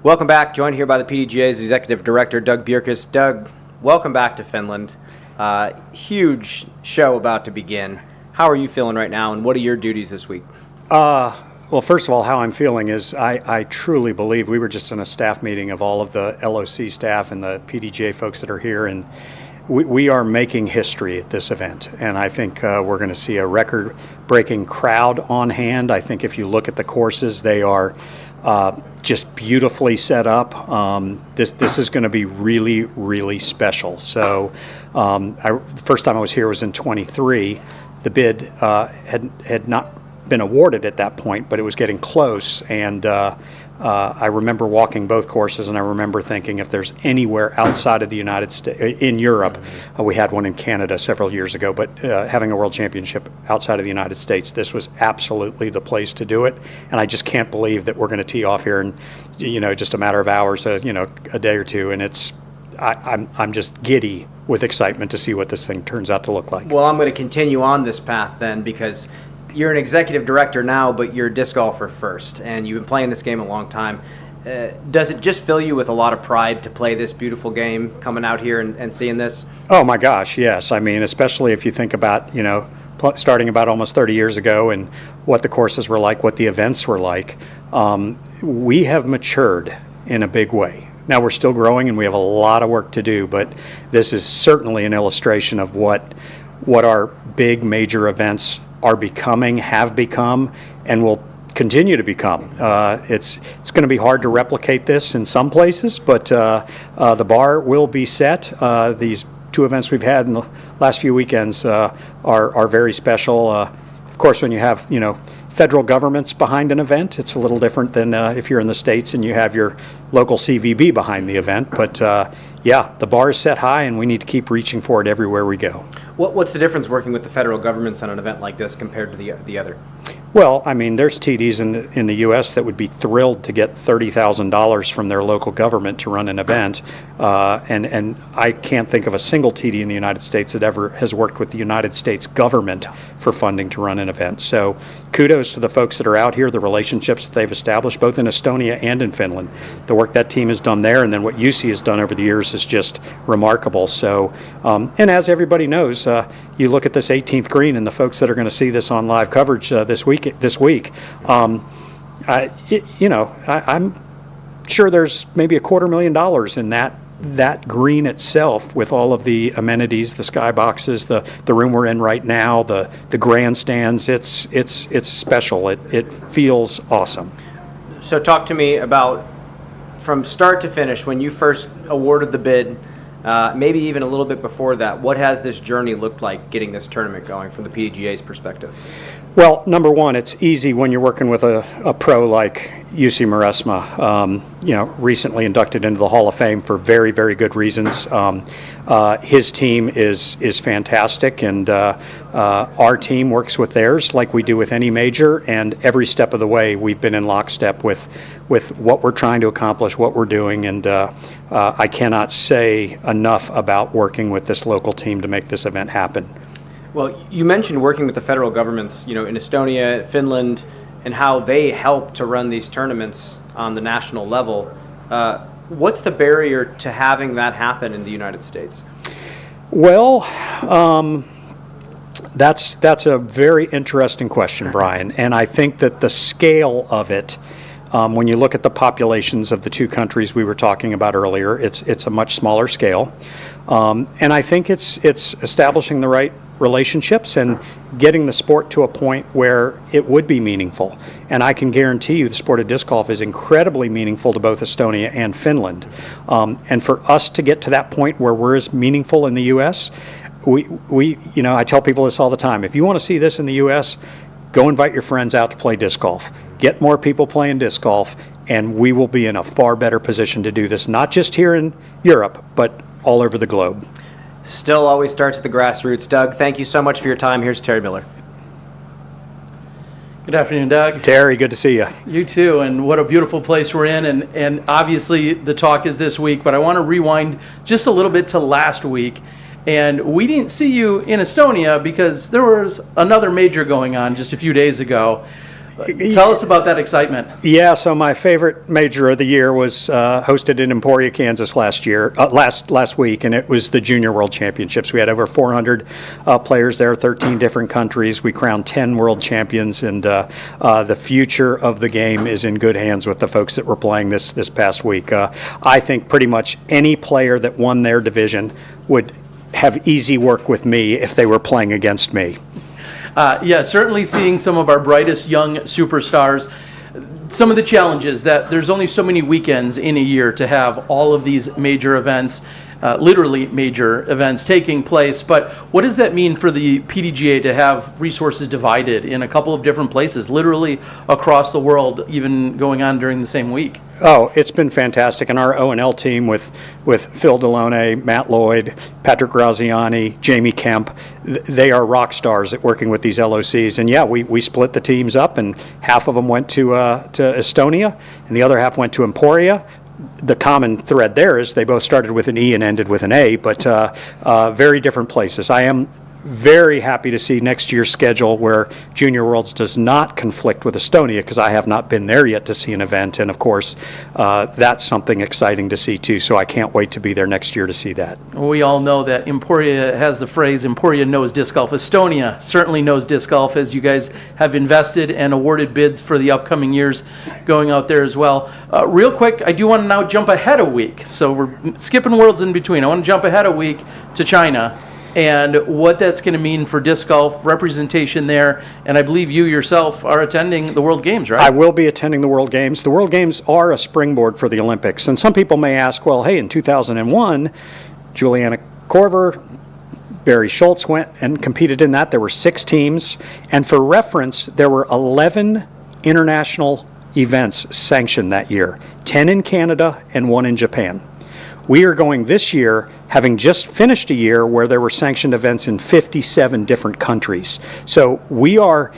Welcome back. Joined here by the PDGA's Executive Director, Doug Bjerkaas. Doug, welcome back to Finland. Huge show about to begin. How are you feeling right now, and what are your duties this week? Well, first of all, how I'm feeling is I truly believe we were just in a staff meeting of all of the LOC staff and the PDGA folks that are here, and we are making history at this event. And I think we're going to see a record-breaking crowd on hand. I think if you look at the courses, they are just beautifully set up. This is going to be really, really special. So the first time I was here was in 23. The bid had not been awarded at that point, but it was getting close, and I remember walking both courses, and I remember thinking if there's anywhere outside of the United States, in Europe, we had one in Canada several years ago, but having a world championship outside of the United States, this was absolutely the place to do it, and I just can't believe that we're going to tee off here in, just a matter of hours, a day or two, and I'm just giddy with excitement to see what this thing turns out to look like. Well, I'm going to continue on this path then, because you're an executive director now, but you're a disc golfer first, and you've been playing this game a long time. Does it just fill you with a lot of pride to play this beautiful game, coming out here and seeing this? Oh my gosh, yes. I mean, especially if you think about, starting about almost 30 years ago and what the courses were like, what the events were like. We have matured in a big way. Now we're still growing and we have a lot of work to do, but this is certainly an illustration of what our big major events are becoming, have become, and will continue to become. It's going to be hard to replicate this in some places, but the bar will be set. These two events we've had in the last few weekends are very special. Of course, when you have federal governments behind an event, it's a little different than if you're in the States and you have your local CVB behind the event. But yeah, the bar is set high, and we need to keep reaching for it everywhere we go. What's the difference working with the federal governments on an event like this compared to the other? Well, I mean, there's TDs in the U.S. that would be thrilled to get $30,000 from their local government to run an event, and I can't think of a single TD in the United States that ever has worked with the United States government for funding to run an event. So kudos to the folks that are out here, the relationships that they've established both in Estonia and in Finland. The work that team has done there, and then what UC has done over the years is just remarkable. So, and as everybody knows, you look at this 18th green and the folks that are going to see this on live coverage this week, I'm sure there's maybe $250,000 in that green itself, with all of the amenities, the skyboxes, the room we're in right now, the grandstands. It's special. It feels awesome. So talk to me about, from start to finish, when you first awarded the bid, maybe even a little bit before that, what has this journey looked like getting this tournament going from the PDGA's perspective? Well, number one, it's easy when you're working with a pro like UC Maresma, recently inducted into the Hall of Fame for very, very good reasons. His team is fantastic, and our team works with theirs like we do with any major, and every step of the way we've been in lockstep with what we're trying to accomplish, what we're doing, and I cannot say enough about working with this local team to make this event happen. Well, you mentioned working with the federal governments, in Estonia, Finland, and how they help to run these tournaments on the national level. What's the barrier to having that happen in the United States? Well, that's a very interesting question, Brian, and I think that the scale of it, when you look at the populations of the two countries we were talking about earlier, it's a much smaller scale, and I think it's establishing the right relationships and getting the sport to a point where it would be meaningful. And I can guarantee you the sport of disc golf is incredibly meaningful to both Estonia and Finland. And for us to get to that point where we're as meaningful in the U.S., I tell people this all the time. If you want to see this in the U.S., go invite your friends out to play disc golf. Get more people playing disc golf, and we will be in a far better position to do this, not just here in Europe, but all over the globe. Still always starts at the grassroots. Doug, thank you so much for your time. Here's Terry Miller. Good afternoon, Doug. Terry, good to see you. You too, and what a beautiful place we're in, and obviously the talk is this week, but I want to rewind just a little bit to last week. And we didn't see you in Estonia because there was another major going on just a few days ago. Tell us about that excitement. Yeah, so my favorite major of the year was hosted in Emporia, Kansas last week, and it was the Junior World Championships. We had over 400 players there, 13 different countries. We crowned 10 world champions, and the future of the game is in good hands with the folks that were playing this past week. I think pretty much any player that won their division would have easy work with me if they were playing against me. Yeah, certainly seeing some of our brightest young superstars. Some of the challenges that there's only so many weekends in a year to have all of these major events, literally major events taking place. But what does that mean for the PDGA to have resources divided in a couple of different places, literally across the world, even going on during the same week? Oh, it's been fantastic. And our O&L team with Phil Delone, Matt Lloyd, Patrick Graziani, Jamie Kemp, they are rock stars at working with these LOCs. And yeah, we split the teams up, and half of them went to Estonia, and the other half went to Emporia. The common thread there is they both started with an E and ended with an A, but very different places. I am very happy to see next year's schedule where Junior Worlds does not conflict with Estonia, because I have not been there yet to see an event, and of course that's something exciting to see too, so I can't wait to be there next year to see that. We all know that Emporia has the phrase, Emporia knows disc golf. Estonia certainly knows disc golf, as you guys have invested and awarded bids for the upcoming years going out there as well. Real quick, I do want to now jump ahead a week, so we're skipping worlds in between. I want to jump ahead a week to China and what that's going to mean for disc golf representation there. And I believe you yourself are attending the World Games, right? I will be attending the World Games. The World Games are a springboard for the Olympics. And some people may ask, well, hey, in 2001, Juliana Korver, Barry Schultz went and competed in that. There were 6 teams. And for reference, there were 11 international events sanctioned that year, 10 in Canada and 1 in Japan. We are going this year, having just finished a year where there were sanctioned events in 57 different countries. So we are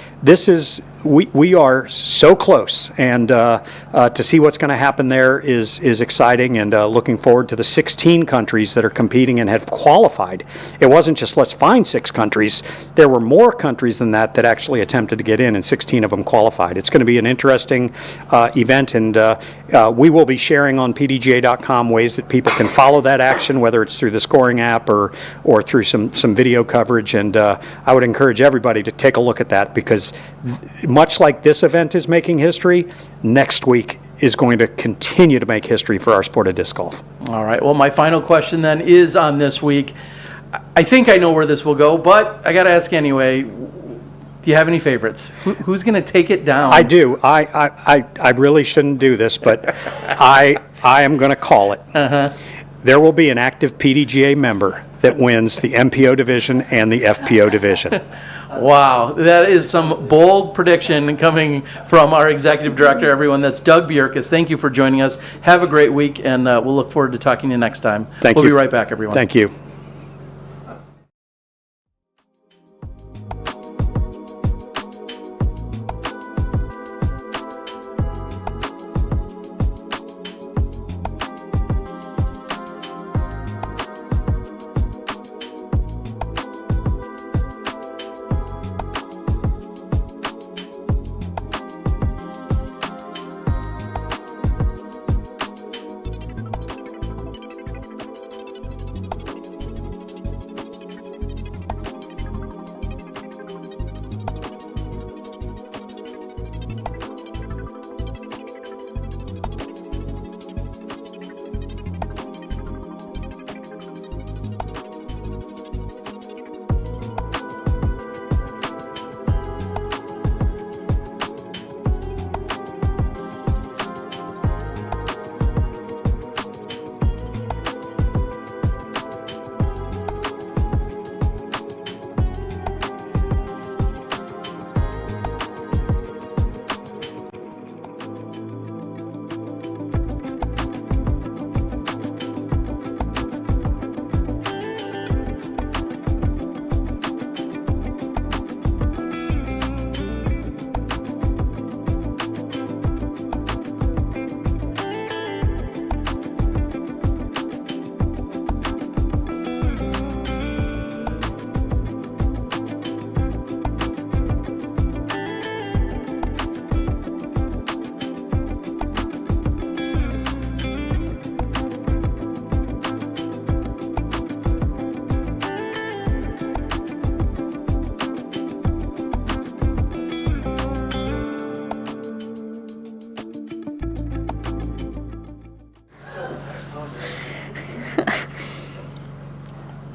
so close, and to see what's going to happen there is exciting, and looking forward to the 16 countries that are competing and have qualified. It wasn't just let's find 6 countries. There were more countries than that actually attempted to get in, and 16 of them qualified. It's going to be an interesting event, and we will be sharing on PDGA.com ways that people can follow that action, whether it's through the scoring app or through some video coverage, and I would encourage everybody to take a look at that, because much like this event is making history, next week is going to continue to make history for our sport of disc golf. All right. Well, my final question then is on this week. I think I know where this will go, but I got to ask anyway. Do you have any favorites? Who's going to take it down? I do. I really shouldn't do this, but I am going to call it. There will be an active PDGA member that wins the MPO division and the FPO division. Wow, that is some bold prediction coming from our executive director, everyone. That's Doug Bjerkaas. Thank you for joining us. Have a great week, and we'll look forward to talking to you next time. Thank you. We'll be right back, everyone. Thank you.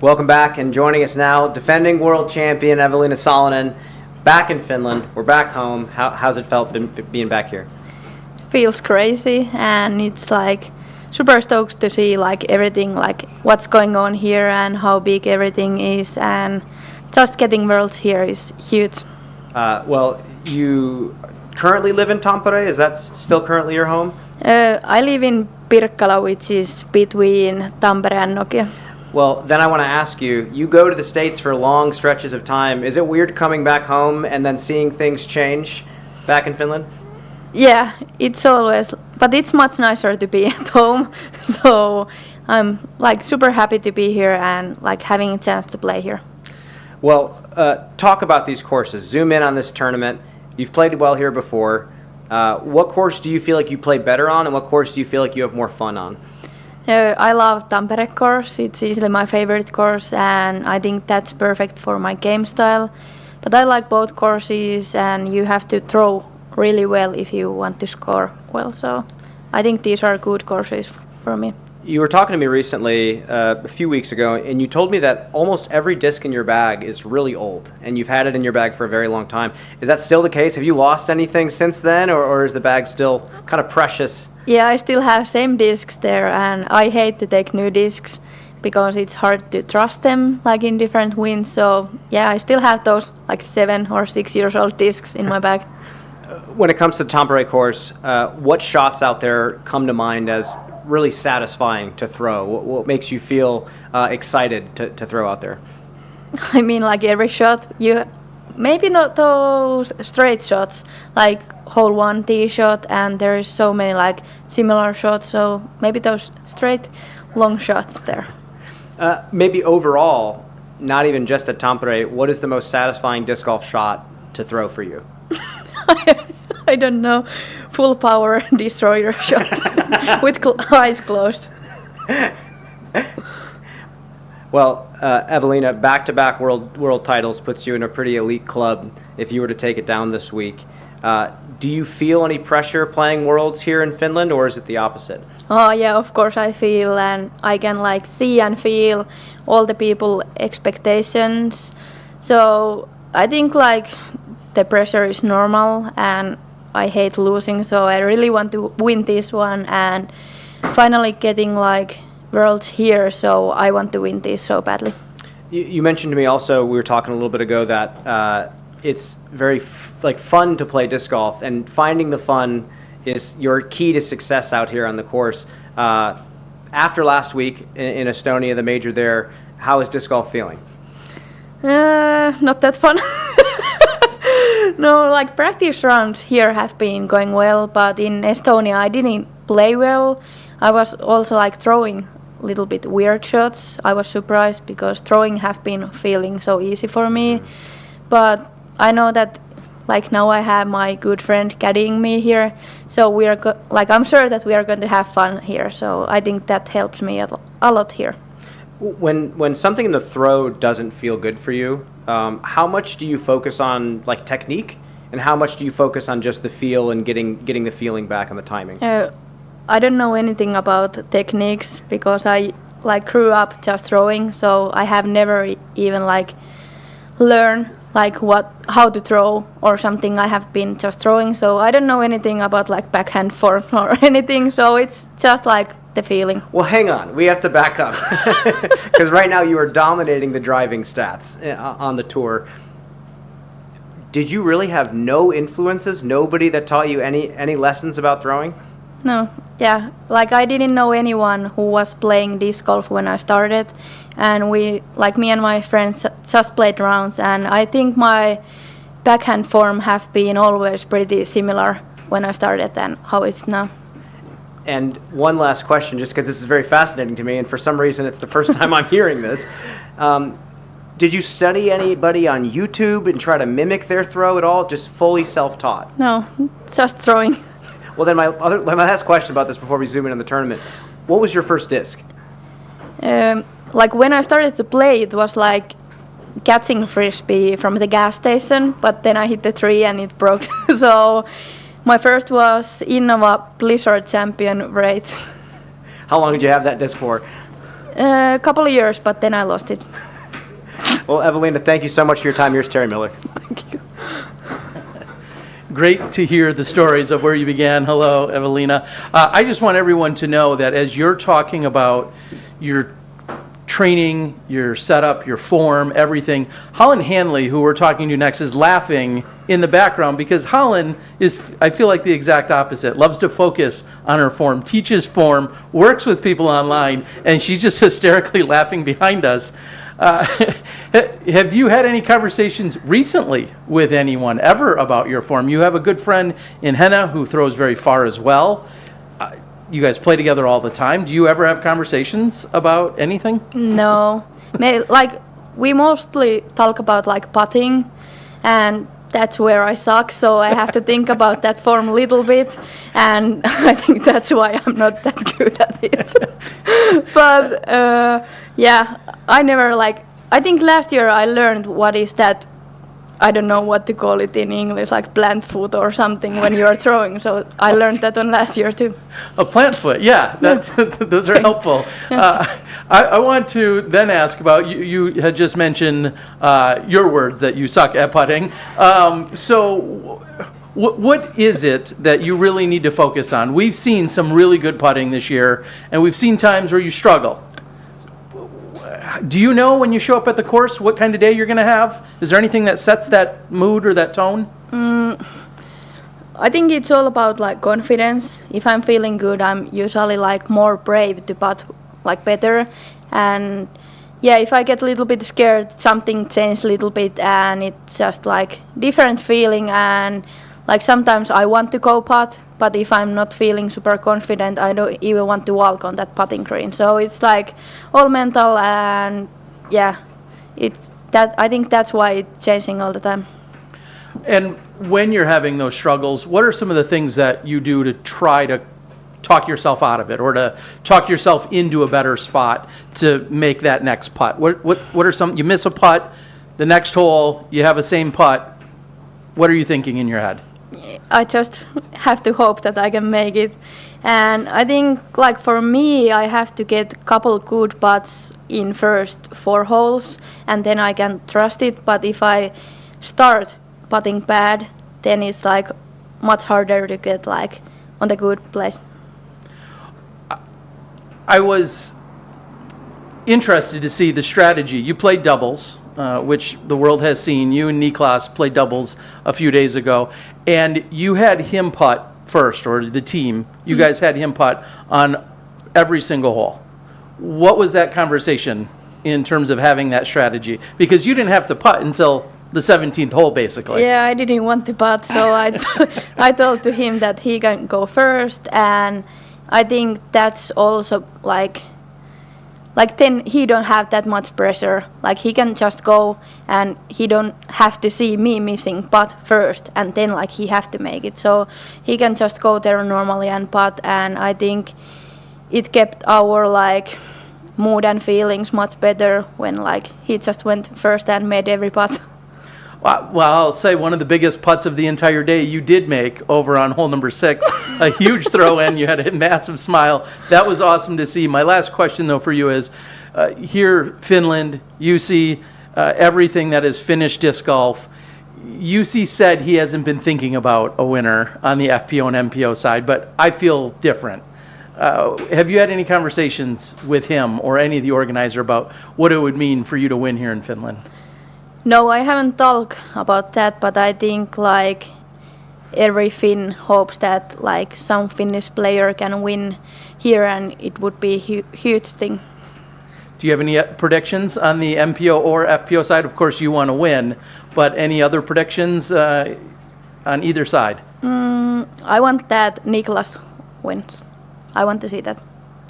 Welcome back, and joining us now, defending world champion Eveliina Salonen, back in Finland. We're back home. How's it felt being back here? Feels crazy, and it's like super stoked to see like everything, like what's going on here and how big everything is, and just getting worlds here is huge. Well, you currently live in Tampere. Is that still currently your home? I live in Bjerkaas, which is between Tampere and Nokia. Well, then I want to ask you, you go to the States for long stretches of time. Is it weird coming back home and then seeing things change back in Finland? Yeah, it's always, but it's much nicer to be at home. So I'm like super happy to be here and like having a chance to play here. Well, talk about these courses. Zoom in on this tournament. You've played well here before. What course do you feel like you play better on, and what course do you feel like you have more fun on? I love Tampere course. It's easily my favorite course, and I think that's perfect for my game style. But I like both courses, and you have to throw really well if you want to score well. So I think these are good courses for me. You were talking to me recently, a few weeks ago, and you told me that almost every disc in your bag is really old, and you've had it in your bag for a very long time. Is that still the case? Have you lost anything since then, or is the bag still kind of precious? Yeah, I still have same discs there, and I hate to take new discs because it's hard to trust them like in different wins. So yeah, I still have those like 7 or 6 years old discs in my bag. When it comes to the Tampere course, what shots out there come to mind as really satisfying to throw? What makes you feel excited to throw out there? I mean, like every shot, you maybe not those straight shots, like hole 1 tee shot, and there is so many like similar shots. So maybe those straight long shots there. Maybe overall, not even just at Tampere, what is the most satisfying disc golf shot to throw for you? I don't know, full power destroyer shot with eyes closed. Well, Eveliina, back-to-back world titles puts you in a pretty elite club if you were to take it down this week. Do you feel any pressure playing worlds here in Finland, or is it the opposite? Oh yeah, of course I feel, and I can like see and feel all the people expectations. So I think like the pressure is normal, and I hate losing, so I really want to win this one and finally getting like worlds here, so I want to win this so badly. You mentioned to me also, we were talking a little bit ago, that it's very fun to play disc golf, and finding the fun is your key to success out here on the course. After last week in Estonia, the major there, how is disc golf feeling? Not that fun. No, like practice rounds here have been going well, but in Estonia I didn't play well. I was also like throwing a little bit weird shots. I was surprised because throwing have been feeling so easy for me. But I know that like now I have my good friend caddying me here, so we are I'm sure that we are going to have fun here. So I think that helps me a lot here. When something in the throw doesn't feel good for you, how much do you focus on like technique, and how much do you focus on just the feel and getting the feeling back and the timing? I don't know anything about techniques because I like grew up just throwing, so I have never even like learned like how to throw or something. I have been just throwing, so I don't know anything about like backhand form or anything. So it's just like the feeling. Well, hang on, we have to back up because right now you are dominating the driving stats on the tour. Did you really have no influences? Nobody that taught you any lessons about throwing? No, yeah, like I didn't know anyone who was playing disc golf when I started, and me and my friends just played rounds, and I think my backhand form have been always pretty similar when I started than how it's now. And one last question, just because this is very fascinating to me, and for some reason it's the first time I'm hearing this. Did you study anybody on YouTube and try to mimic their throw at all? Just fully self-taught? No, just throwing. Well, then my last question about this before we zoom in on the tournament. What was your first disc? Like when I started to play, it was like catching frisbee from the gas station, but then I hit the tree and it broke. So my first was Innova Blizzard Champion Rate. How long did you have that disc for? A couple of years, but then I lost it. Well, Eveliina, thank you so much for your time. Here's Terry Miller. Thank you. Great to hear the stories of where you began. Hello, Eveliina. I just want everyone to know that as you're talking about your training, your setup, your form, everything, Holyn Handley, who we're talking to next, is laughing in the background because Holyn is, I feel like, the exact opposite. Loves to focus on her form, teaches form, works with people online, and she's just hysterically laughing behind us. Have you had any conversations recently with anyone ever about your form? You have a good friend in Henna who throws very far as well. You guys play together all the time. Do you ever have conversations about anything? No, like we mostly talk about like putting, and that's where I suck. So I have to think about that form a little bit, and I think that's why I'm not that good at it. But yeah, I never like. I think last year I learned what is that. I don't know what to call it in English, like plant foot or something when you are throwing. So I learned that on last year too. A plant foot, yeah, those are helpful. I want to then ask about, you had just mentioned your words that you suck at putting. So what is it that you really need to focus on? We've seen some really good putting this year, and we've seen times where you struggle. Do you know when you show up at the course what kind of day you're going to have? Is there anything that sets that mood or that tone? I think it's all about like confidence. If I'm feeling good, I'm usually like more brave to putt like better. And yeah, if I get a little bit scared, something changes a little bit, and it's just like different feeling. And like sometimes I want to go putt, but if I'm not feeling super confident, I don't even want to walk on that putting green. So it's like all mental, and yeah, it's that. I think that's why it's changing all the time. And when you're having those struggles, what are some of the things that you do to try to talk yourself out of it, or to talk yourself into a better spot to make that next putt? What are some? You miss a putt, the next hole you have a same putt. What are you thinking in your head? I just have to hope that I can make it. And I think, like for me, I have to get a couple good putts in first 4 holes, and then I can trust it. But if I start putting bad, then it's like much harder to get like on the good place. I was interested to see the strategy. You played doubles, which the world has seen. You and Niklas played doubles a few days ago, and you had him putt first, or the team. You guys had him putt on every single hole. What was that conversation in terms of having that strategy? Because you didn't have to putt until the 17th hole, basically. Yeah, I didn't want to putt, so I told to him that he can go first, and I think that's also like then he don't have that much pressure. Like he can just go, and he don't have to see me missing putt first, and then like he have to make it. So he can just go there normally and putt, and I think it kept our like mood and feelings much better when like he just went first and made every putt. Well, I'll say one of the biggest putts of the entire day you did make over on hole number 6. A huge throw in. You had a massive smile. That was awesome to see. My last question, though, for you is, here, Finland, UC, everything that is Finnish disc golf, UC said he hasn't been thinking about a winner on the FPO and MPO side, but I feel different. Have you had any conversations with him or any of the organizer about what it would mean for you to win here in Finland? No, I haven't talked about that, but I think like every Finn hopes that like some Finnish player can win here, and it would be a huge thing. Do you have any predictions on the MPO or FPO side? Of course, you want to win, but any other predictions on either side? I want that Niklas wins. I want to see that.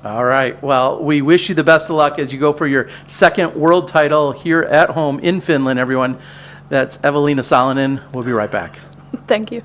All right. Well, we wish you the best of luck as you go for your second world title here at home in Finland, everyone. That's Eveliina Salonen. We'll be right back. Thank you.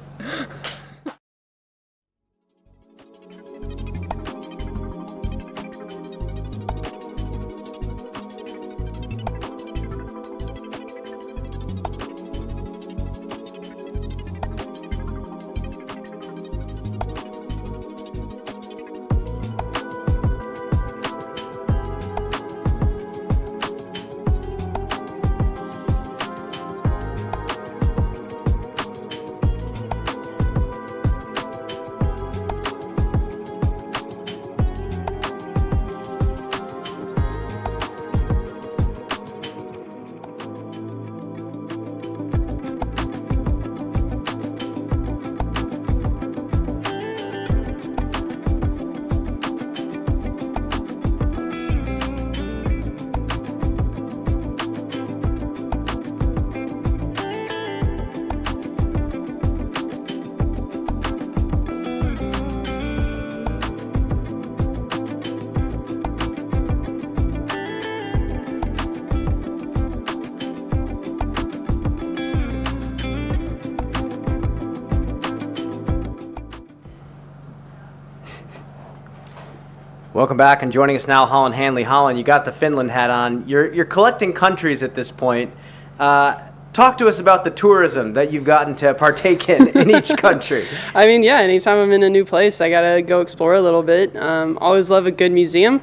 Welcome back, and joining us now, Holyn Handley. Holyn, you got the Finland hat on. You're collecting countries at this point. Talk to us about the tourism that you've gotten to partake in each country. I mean, yeah, anytime I'm in a new place, I gotta go explore a little bit. Always love a good museum.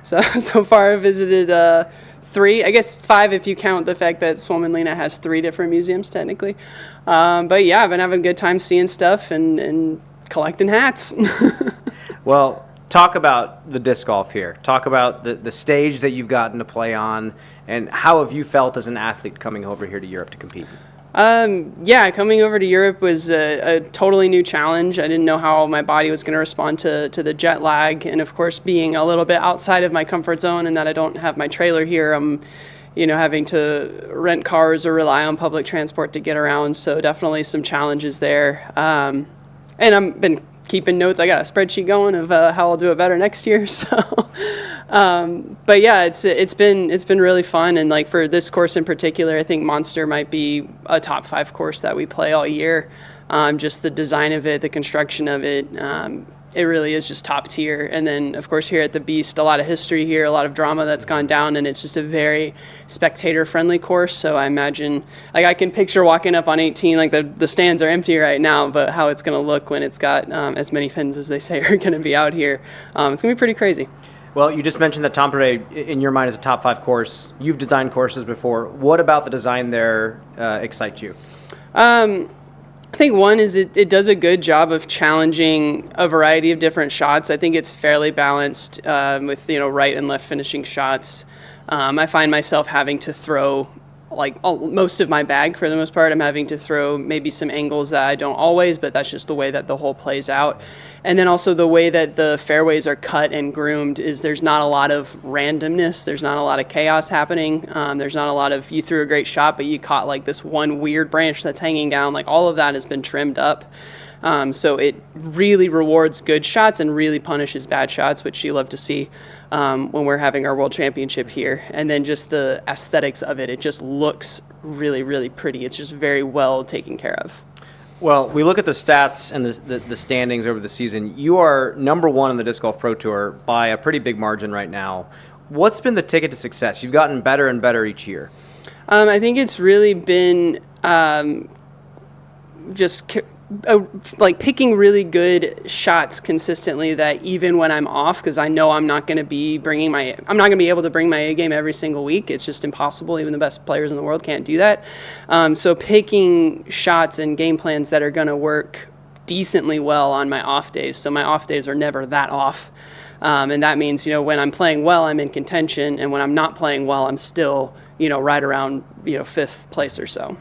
So far I've visited 3, I guess 5 if you count the fact that Suomenlinna has 3 different museums technically. But yeah, I've been having a good time seeing stuff and collecting hats. Well, talk about the disc golf here. Talk about the stage that you've gotten to play on, and how have you felt as an athlete coming over here to Europe to compete? Yeah, coming over to Europe was a totally new challenge. I didn't know how my body was going to respond to the jet lag, and of course being a little bit outside of my comfort zone and that I don't have my trailer here, I'm having to rent cars or rely on public transport to get around, so definitely some challenges there. And I've been keeping notes. I got a spreadsheet going of how I'll do it better next year. So, but yeah, it's been really fun. And like for this course in particular, I think Monster might be a top 5 course that we play all year. Just the design of it, the construction of it, it really is just top tier. And then of course here at the Beast, a lot of history here, a lot of drama that's gone down, and it's just a very spectator friendly course. So I imagine, like, I can picture walking up on 18, like the stands are empty right now, but how it's going to look when it's got as many fans as they say are going to be out here. It's going to be pretty crazy. Well, you just mentioned that Tampere, in your mind, is a top 5 course. You've designed courses before. What about the design there excites you? I think one is it does a good job of challenging a variety of different shots. I think it's fairly balanced with right and left finishing shots. I find myself having to throw most of my bag for the most part. I'm having to throw maybe some angles that I don't always, but that's just the way that the hole plays out. And then also the way that the fairways are cut and groomed is there's not a lot of randomness. There's not a lot of chaos happening. There's not a lot of you threw a great shot, but you caught like this one weird branch that's hanging down. Like all of that has been trimmed up. So it really rewards good shots and really punishes bad shots, which you love to see when we're having our World Championship here. And then just the aesthetics of it, it just looks really, really pretty. It's just very well taken care of. Well, we look at the stats and the standings over the season. You are number 1 in the Disc Golf Pro Tour by a pretty big margin right now. What's been the ticket to success? You've gotten better and better each year. I think it's really been like picking really good shots consistently that even when I'm off, because I know I'm not going to be able to bring my A game every single week. It's just impossible. Even the best players in the world can't do that. So picking shots and game plans that are going to work decently well on my off days. So my off days are never that off. And that means, when I'm playing well, I'm in contention. And when I'm not playing well, I'm still, right around, 5th place or so.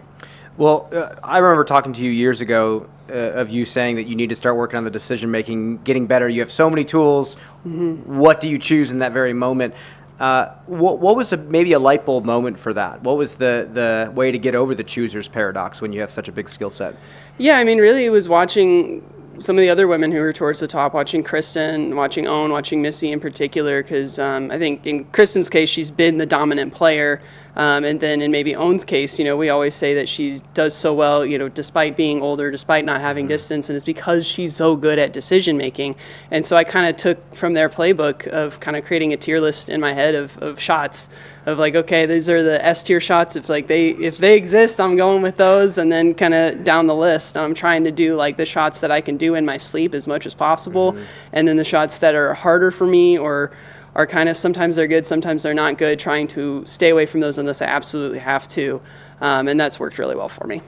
Well, I remember talking to you years ago of you saying that you need to start working on the decision-making, getting better. You have so many tools. Mm-hmm. What do you choose in that very moment? What was maybe a light bulb moment for that? What was the way to get over the chooser's paradox when you have such a big skill set? Yeah, I mean, really it was watching some of the other women who were towards the top, watching Kristen, watching Owen, watching Missy in particular, because I think in Kristen's case, she's been the dominant player. And then in maybe Owen's case, we always say that she does so well, despite being older, despite not having distance, and it's because she's so good at decision making. And so I kind of took from their playbook of kind of creating a tier list in my head of shots of like, okay, these are the S tier shots. If they exist, I'm going with those, and then kind of down the list, I'm trying to do like the shots that I can do in my sleep as much as possible, and then the shots that are harder for me or are kind of sometimes they're good, sometimes they're not good, trying to stay away from those unless I absolutely have to. And that's worked really well for me.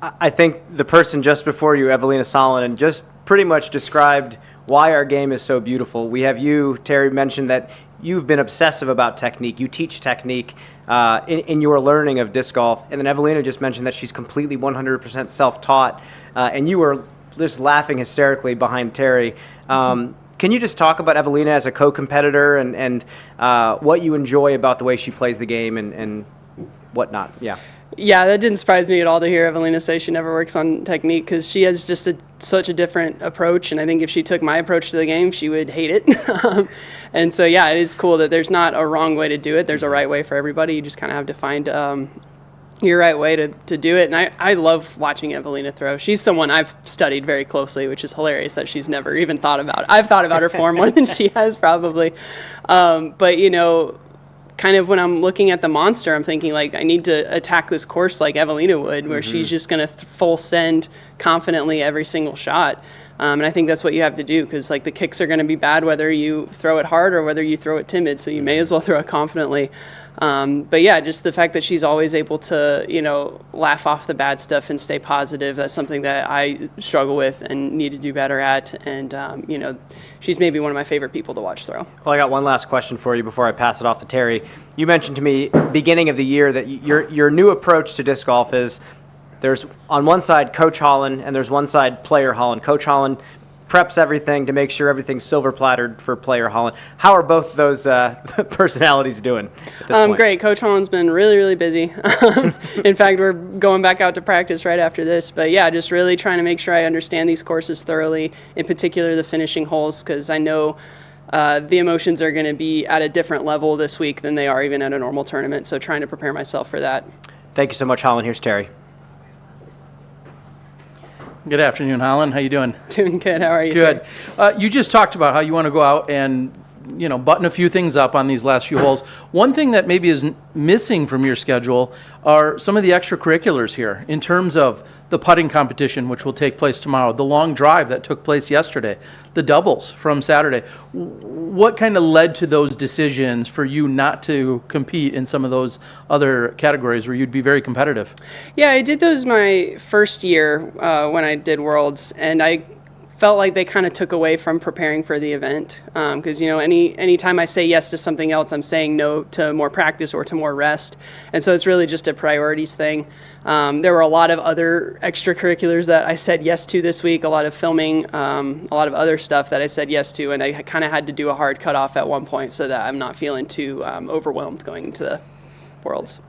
I think the person just before you, Eveliina Salonen, just pretty much described why our game is so beautiful. We have you, Terry, mentioned that you've been obsessive about technique. You teach technique in your learning of disc golf. And then Eveliina just mentioned that she's completely 100% self-taught. And you were just laughing hysterically behind Terry. Can you just talk about Eveliina as a co-competitor and what you enjoy about the way she plays the game and whatnot? Yeah. Yeah, that didn't surprise me at all to hear Eveliina say she never works on technique, because she has just such a different approach, and I think if she took my approach to the game, she would hate it. And so, yeah, it is cool that there's not a wrong way to do it. There's a right way for everybody. You just kind of have to find your right way to do it. And I love watching Eveliina throw. She's someone I've studied very closely, which is hilarious that she's never even thought about. I've thought about her form more than she has probably. But, you know, kind of when I'm looking at the monster, I'm thinking like I need to attack this course like Eveliina would, where she's just going to full send confidently every single shot. And I think that's what you have to do, because like the kicks are going to be bad whether you throw it hard or whether you throw it timid. So you may as well throw it confidently. But yeah, just the fact that she's always able to, you know, laugh off the bad stuff and stay positive, that's something that I struggle with and need to do better at. And, you know, she's maybe one of my favorite people to watch throw. Well, I got one last question for you before I pass it off to Terry. You mentioned to me beginning of the year that your new approach to disc golf is there's on one side Coach Holyn and there's one side Player Holyn. Coach Holyn preps everything to make sure everything's silver plattered for Player Holyn. How are both those personalities doing at this point? Great. Coach Holland's been really, really busy. In fact, we're going back out to practice right after this. But yeah, just really trying to make sure I understand these courses thoroughly, in particular the finishing holes, because I know the emotions are going to be at a different level this week than they are even at a normal tournament. So trying to prepare myself for that. Thank you so much, Holyn. Here's Terry. Good afternoon, Holyn. How you doing? Doing good. How are you? Good. You just talked about how you want to go out and, you know, button a few things up on these last few holes. One thing that maybe is missing from your schedule are some of the extracurriculars here in terms of the putting competition, which will take place tomorrow, the long drive that took place yesterday, the doubles from Saturday. What kind of led to those decisions for you not to compete in some of those other categories where you'd be very competitive? Yeah, I did those my first year when I did Worlds, and I felt like they kind of took away from preparing for the event, because you know, any time I say yes to something else, I'm saying no to more practice or to more rest, and so it's really just a priorities thing. There were a lot of other extracurriculars that I said yes to this week, a lot of filming, a lot of other stuff that I said yes to, and I kind of had to do a hard cutoff at one point so that I'm not feeling too overwhelmed going into the Worlds.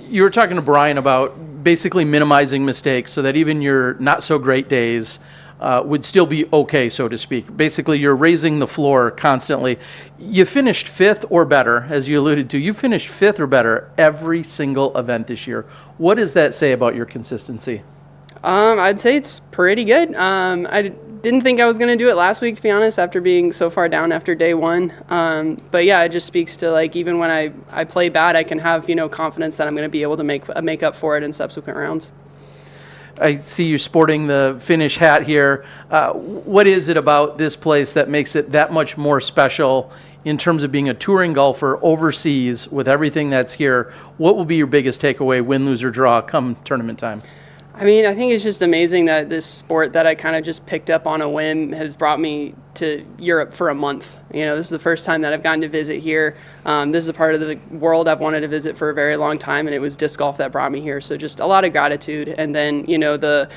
You were talking to Brian about basically minimizing mistakes so that even your not so great days would still be okay, so to speak. Basically, you're raising the floor constantly. You finished fifth or better, as you alluded to. You finished fifth or better every single event this year. What does that say about your consistency? I'd say it's pretty good. I didn't think I was going to do it last week, to be honest, after being so far down after day one. But yeah, it just speaks to like even when I play bad, I can have, you know, confidence that I'm going to be able to make up for it in subsequent rounds. I see you sporting the Finnish hat here. What is it about this place that makes it that much more special in terms of being a touring golfer overseas with everything that's here? What will be your biggest takeaway, win, lose, or draw, come tournament time? I mean, I think it's just amazing that this sport that I kind of just picked up on a whim has brought me to Europe for a month. You know, this is the first time that I've gotten to visit here. This is a part of the world I've wanted to visit for a very long time, and it was disc golf that brought me here. So just a lot of gratitude. And then, you know, the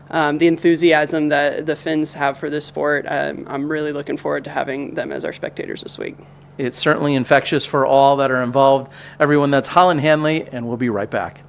enthusiasm that the Finns have for this sport, I'm really looking forward to having them as our spectators this week. It's certainly infectious for all that are involved. Everyone, that's Holyn Handley, and we'll be right back.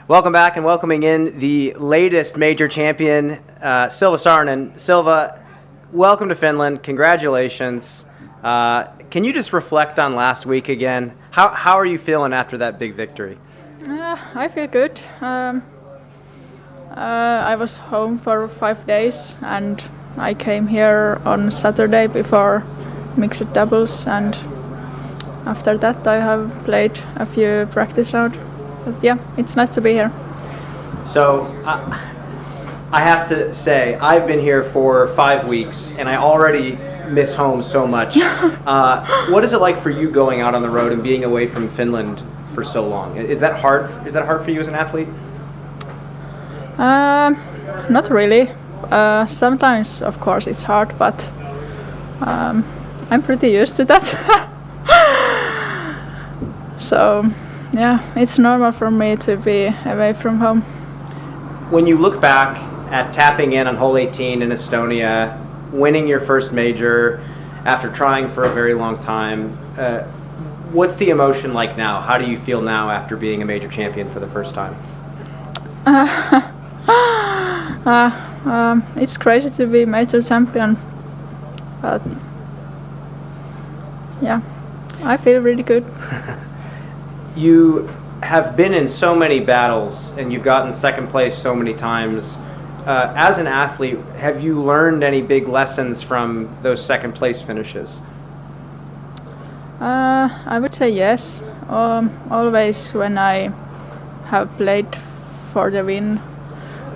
Welcome back and welcoming in the latest major champion, Silva Saarinen. Silva, welcome to Finland. Congratulations. Can you just reflect on last week again? How are you feeling after that big victory? I feel good. I was home for 5 days and I came here on Saturday before mixed doubles, and after that I have played a few practice rounds. But yeah, it's nice to be here. So I have to say, I've been here for 5 weeks and I already miss home so much. What is it like for you going out on the road and being away from Finland for so long? Is that hard? Is that hard for you as an athlete? Not really. Sometimes, of course, it's hard, but I'm pretty used to that. So, yeah, it's normal for me to be away from home. When you look back at tapping in on hole 18 in Estonia, winning your first major after trying for a very long time, what's the emotion like now? How do you feel now after being a major champion for the first time? It's crazy to be major champion, but yeah, I feel really good. You have been in so many battles and you've gotten second place so many times. As an athlete, have you learned any big lessons from those second place finishes? I would say yes. Always when I have played for the win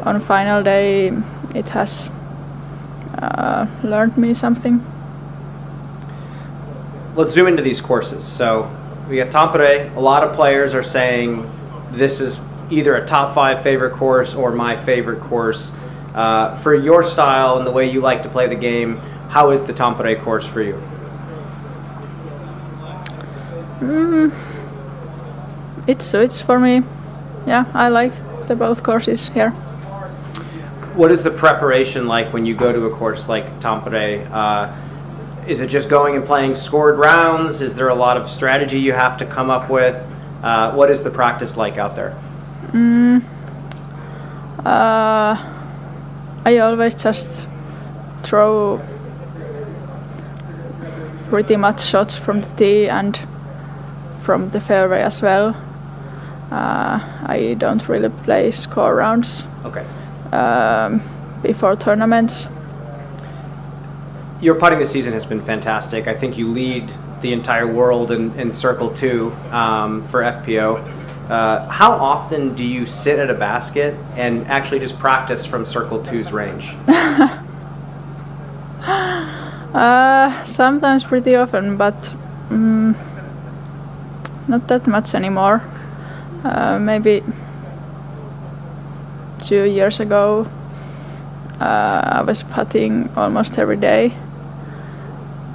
on final day, it has learned me something. Let's zoom into these courses. So we got Tampere. A lot of players are saying this is either a top 5 favorite course or my favorite course. For your style and the way you like to play the game, how is the Tampere course for you? It suits for me. Yeah, I like the both courses here. What is the preparation like when you go to a course like Tampere? Is it just going and playing scored rounds? Is there a lot of strategy you have to come up with? What is the practice like out there? I always just throw pretty much shots from the tee and from the fairway as well. I don't really play score rounds. Okay. Before tournaments. Your putting this season has been fantastic. I think you lead the entire world in Circle 2 for FPO. How often do you sit at a basket and actually just practice from Circle 2's range? Sometimes pretty often, but not that much anymore. Maybe 2 years ago I was putting almost every day,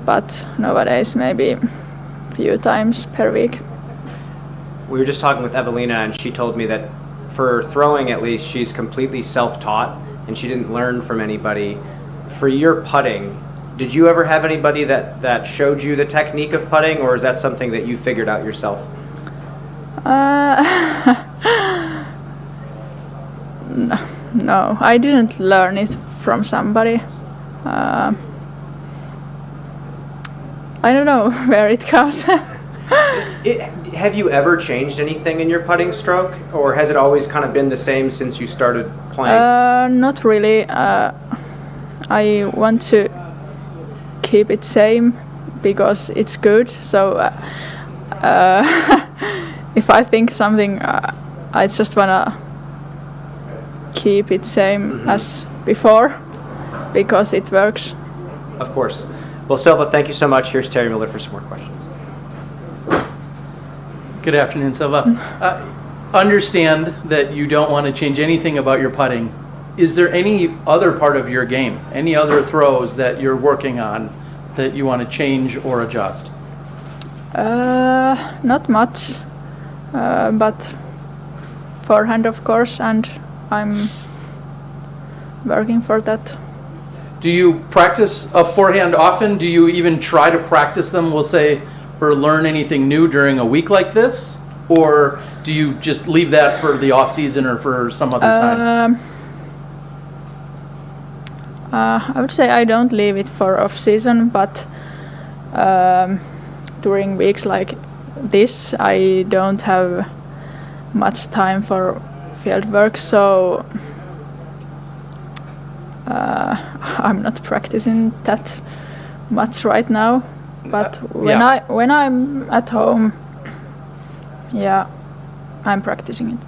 but nowadays maybe a few times per week. We were just talking with Eveliina and she told me that for throwing at least she's completely self-taught and she didn't learn from anybody. For your putting, did you ever have anybody that showed you the technique of putting, or is that something that you figured out yourself? No, I didn't learn it from somebody. I don't know where it comes. Have you ever changed anything in your putting stroke, or has it always kind of been the same since you started playing? Not really. I want to keep it same because it's good. So if I think something, I just wanna keep it same as before because it works. Of course. Well, Silva, thank you so much. Here's Terry Miller for some more questions. Good afternoon, Silva. Understand that you don't want to change anything about your putting. Is there any other part of your game, any other throws that you're working on that you want to change or adjust? Not much, but forehand, of course, and I'm working for that. Do you practice a forehand often? Do you even try to practice them, we'll say, or learn anything new during a week like this? or do you just leave that for the off season or for some other time? I would say I don't leave it for off season, but during weeks like this, I don't have much time for field work, so I'm not practicing that much right now. But when I'm at home, yeah, I'm practicing it.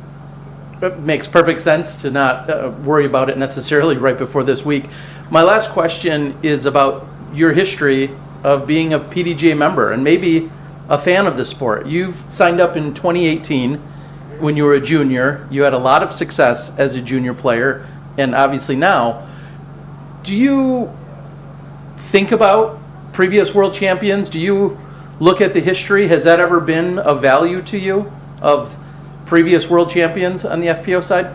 It makes perfect sense to not worry about it necessarily right before this week. My last question is about your history of being a PDGA member and maybe a fan of the sport. You've signed up in 2018 when you were a junior. You had a lot of success as a junior player, and obviously now. Do you think about previous world champions? Do you look at the history? Has that ever been of value to you, of previous world champions on the FPO side?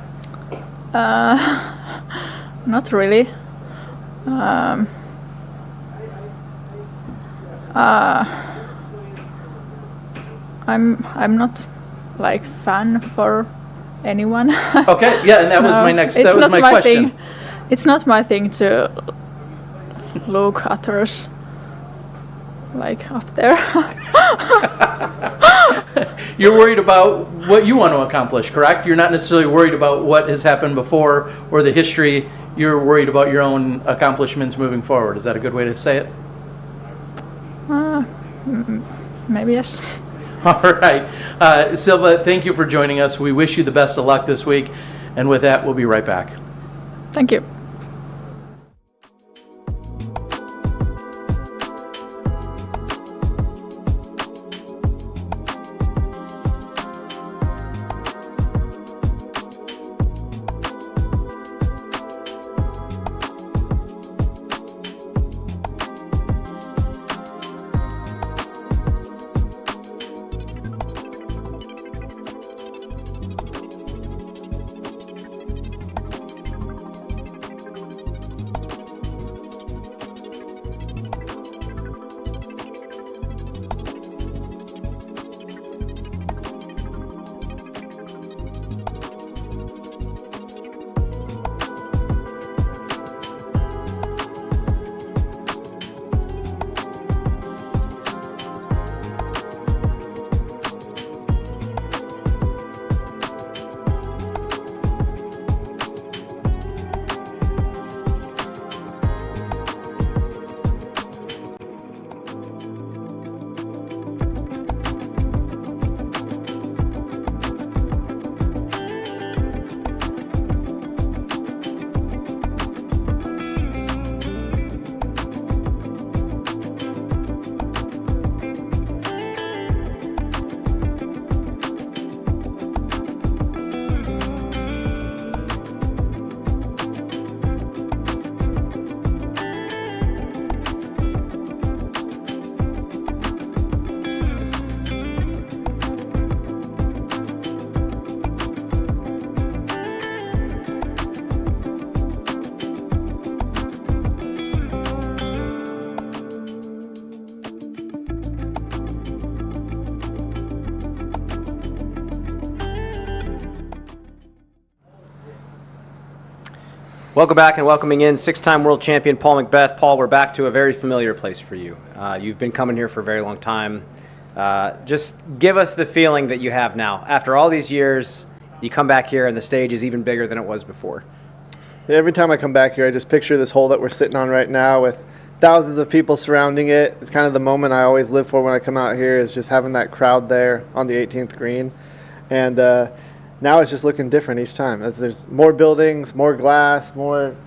Not really. I'm not like fan for anyone. Okay, yeah, and that was my next. That was my question. Thing. It's not my thing to look at others like up there. You're worried about what you want to accomplish, correct? You're not necessarily worried about what has happened before or the history. You're worried about your own accomplishments moving forward. Is that a good way to say it? Maybe yes. All right. Silva, thank you for joining us. We wish you the best of luck this week. And with that, we'll be right back. Thank you. Welcome back and welcoming in six-time world champion Paul McBeth. Paul, we're back to a very familiar place for you. You've been coming here for a very long time. Just give us the feeling that you have now. After all these years, you come back here and the stage is even bigger than it was before. Yeah, every time I come back here, I just picture this hole that we're sitting on right now with thousands of people surrounding it. It's kind of the moment I always live for when I come out here, is just having that crowd there on the 18th green. And now it's just looking different each time. There's more buildings, more glass, more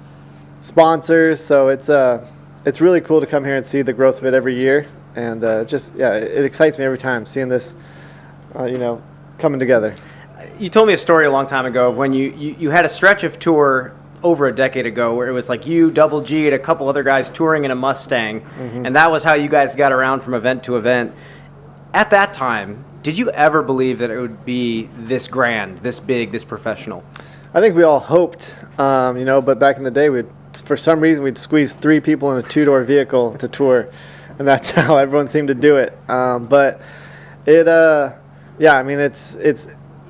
sponsors. So it's really cool to come here and see the growth of it every year. And it excites me every time seeing this, coming together. You told me a story a long time ago of when you had a stretch of tour over a decade ago where it was like you, Double G, and a couple other guys touring in a Mustang, and that was how you guys got around from event to event. At that time, did you ever believe that it would be this grand, this big, this professional? I think we all hoped, but back in the day, for some reason, we'd squeeze 3 people in a 2-door vehicle to tour, and that's how everyone seemed to do it. But Yeah, I mean, it's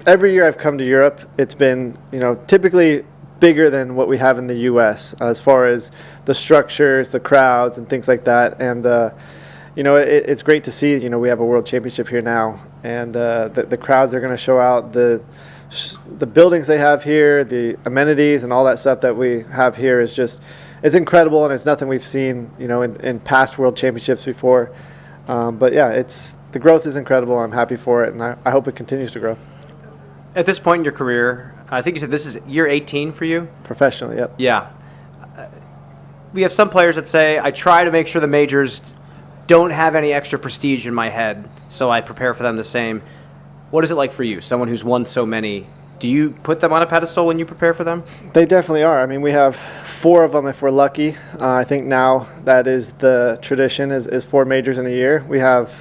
every year I've come to Europe, it's been, typically bigger than what we have in the U.S. As far as the structures, the crowds, and things like that. And, it's great to see, we have a world championship here now. And the crowds are going to show out, the buildings they have here, the amenities and all that stuff that we have here is just, it's incredible, and it's nothing we've seen, in past world championships before. But yeah, the growth is incredible. I'm happy for it, and I hope it continues to grow. At this point in your career, I think you said this is year 18 for you? Professionally, yep. Yeah. We have some players that say, I try to make sure the majors don't have any extra prestige in my head, so I prepare for them the same. What is it like for you, someone who's won so many? Do you put them on a pedestal when you prepare for them? They definitely are. I mean, we have 4 of them if we're lucky. I think now that is the tradition, is 4 majors in a year. We have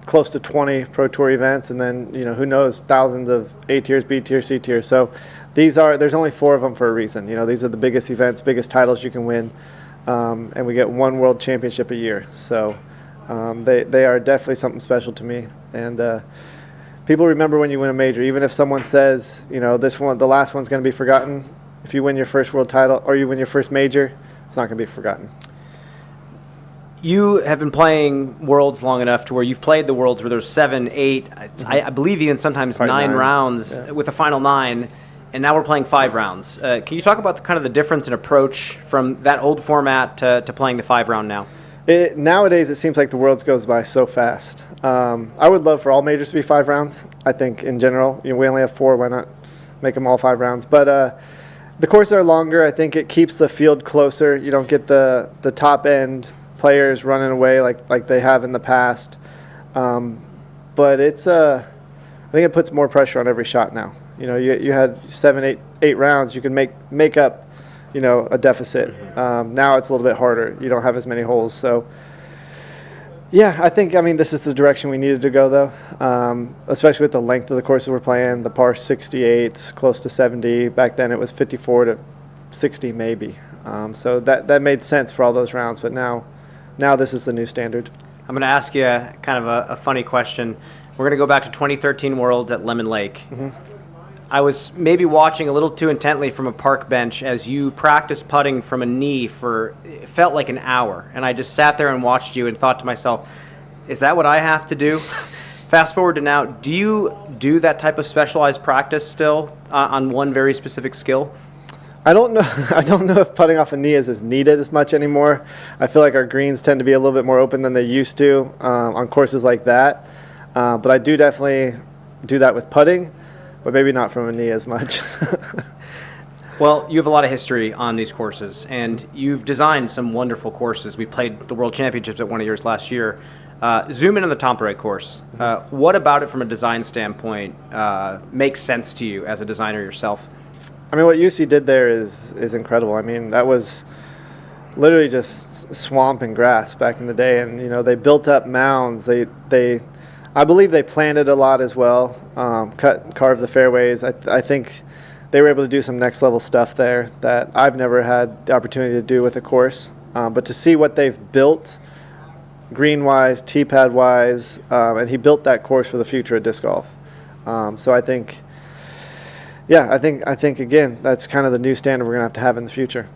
close to 20 Pro Tour events, and then, who knows, thousands of A tiers, B tiers, C tiers. So there's only 4 of them for a reason. These are the biggest events, biggest titles you can win, and we get 1 world championship a year. So they are definitely something special to me. And people remember when you win a major, even if someone says, the last one's going to be forgotten. If you win your first world title or you win your first major, it's not going to be forgotten. You have been playing Worlds long enough to where you've played the Worlds where there's 7, 8, I believe even sometimes Probably 9 9, rounds with a final 9, and now we're playing 5 rounds. Can you talk about the difference in approach from that old format to playing the 5-round now? Nowadays, it seems like the Worlds goes by so fast. I would love for all majors to be 5 rounds. I think in general, we only have 4. Why not make them all 5 rounds? But the courses are longer. I think it keeps the field closer. You don't get the top end players running away like they have in the past. But I think it puts more pressure on every shot now. You had 7, 8 rounds. You can make up, a deficit. Now it's a little bit harder. You don't have as many holes. So, yeah, I think, this is the direction we needed to go, though, especially with the length of the courses we're playing, the par 68s, close to 70. Back then it was 54 to 60 maybe. So that made sense for all those rounds. But now this is the new standard. I'm going to ask you kind of a funny question. We're going to go back to 2013 Worlds at Lemon Lake. Mm-hmm. I was maybe watching a little too intently from a park bench as you practiced putting from a knee it felt like an hour. And I just sat there and watched you and thought to myself, is that what I have to do? Fast forward to now, do you do that type of specialized practice still on one very specific skill? I don't know. I don't know if putting off a knee is as needed as much anymore. I feel like our greens tend to be a little bit more open than they used to on courses like that. But I do definitely do that with putting, but maybe not from a knee as much. Well, you have a lot of history on these courses, and you've designed some wonderful courses. We played the World Championships at one of yours last year. Zoom in on the Tampere course. What about it from a design standpoint makes sense to you as a designer yourself? What UC did there is incredible. That was literally just swamp and grass back in the day, and they built up mounds. I believe they planted a lot as well, carved the fairways. I think they were able to do some next level stuff there that I've never had the opportunity to do with a course. But to see what they've built, green wise, tee pad wise, and he built that course for the future of disc golf. So I think. Yeah, I think again, that's kind of the new standard we're going to have in the future.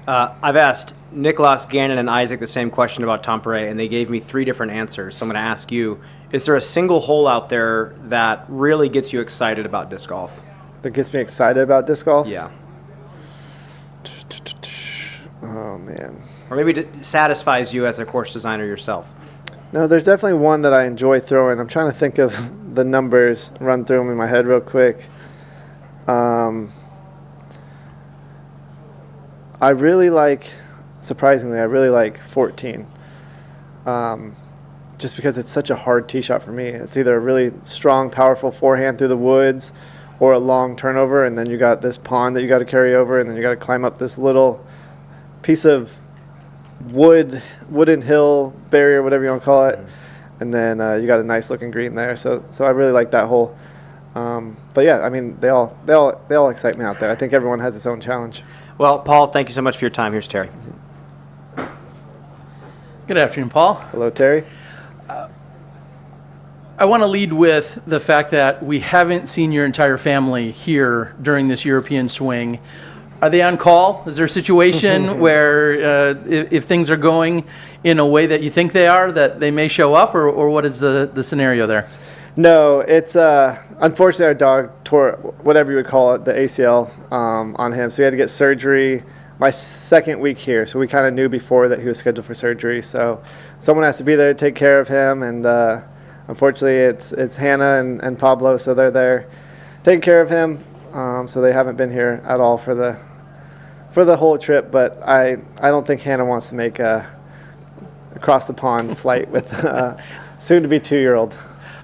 I've asked Niklas, Gannon, and Isaac the same question about Tampere, and they gave me 3 different answers. So I'm going to ask you, is there a single hole out there that really gets you excited about disc golf? That gets me excited about disc golf? Yeah. Oh, man. Or maybe satisfies you as a course designer yourself? No, there's definitely one that I enjoy throwing. I'm trying to think of the numbers, run through them in my head real quick. Surprisingly, I really like 14. Just because it's such a hard tee shot for me. It's either a really strong, powerful forehand through the woods or a long turnover, and then you got this pond that you got to carry over, and then you got to climb up this little piece of wooden hill, barrier, whatever you want to call it, and then you got a nice looking green there. So I really like that hole. But yeah, they all excite me out there. I think everyone has its own challenge. Well, Paul, thank you so much for your time. Here's Terry. Good afternoon, Paul. Hello, Terry. I want to lead with the fact that we haven't seen your entire family here during this European swing. Are they on call? Is there a situation where if things are going in a way that you think they are, that they may show up, or what is the scenario there? No, it's unfortunately our dog tore, whatever you would call it, the ACL on him. So he had to get surgery my second week here. So we kind of knew before that he was scheduled for surgery. So someone has to be there to take care of him. And unfortunately, it's Hannah and Pablo, so they're there taking care of him. So they haven't been here at all for the whole trip. But I don't think Hannah wants to make a across the pond flight with soon to be 2-year-old.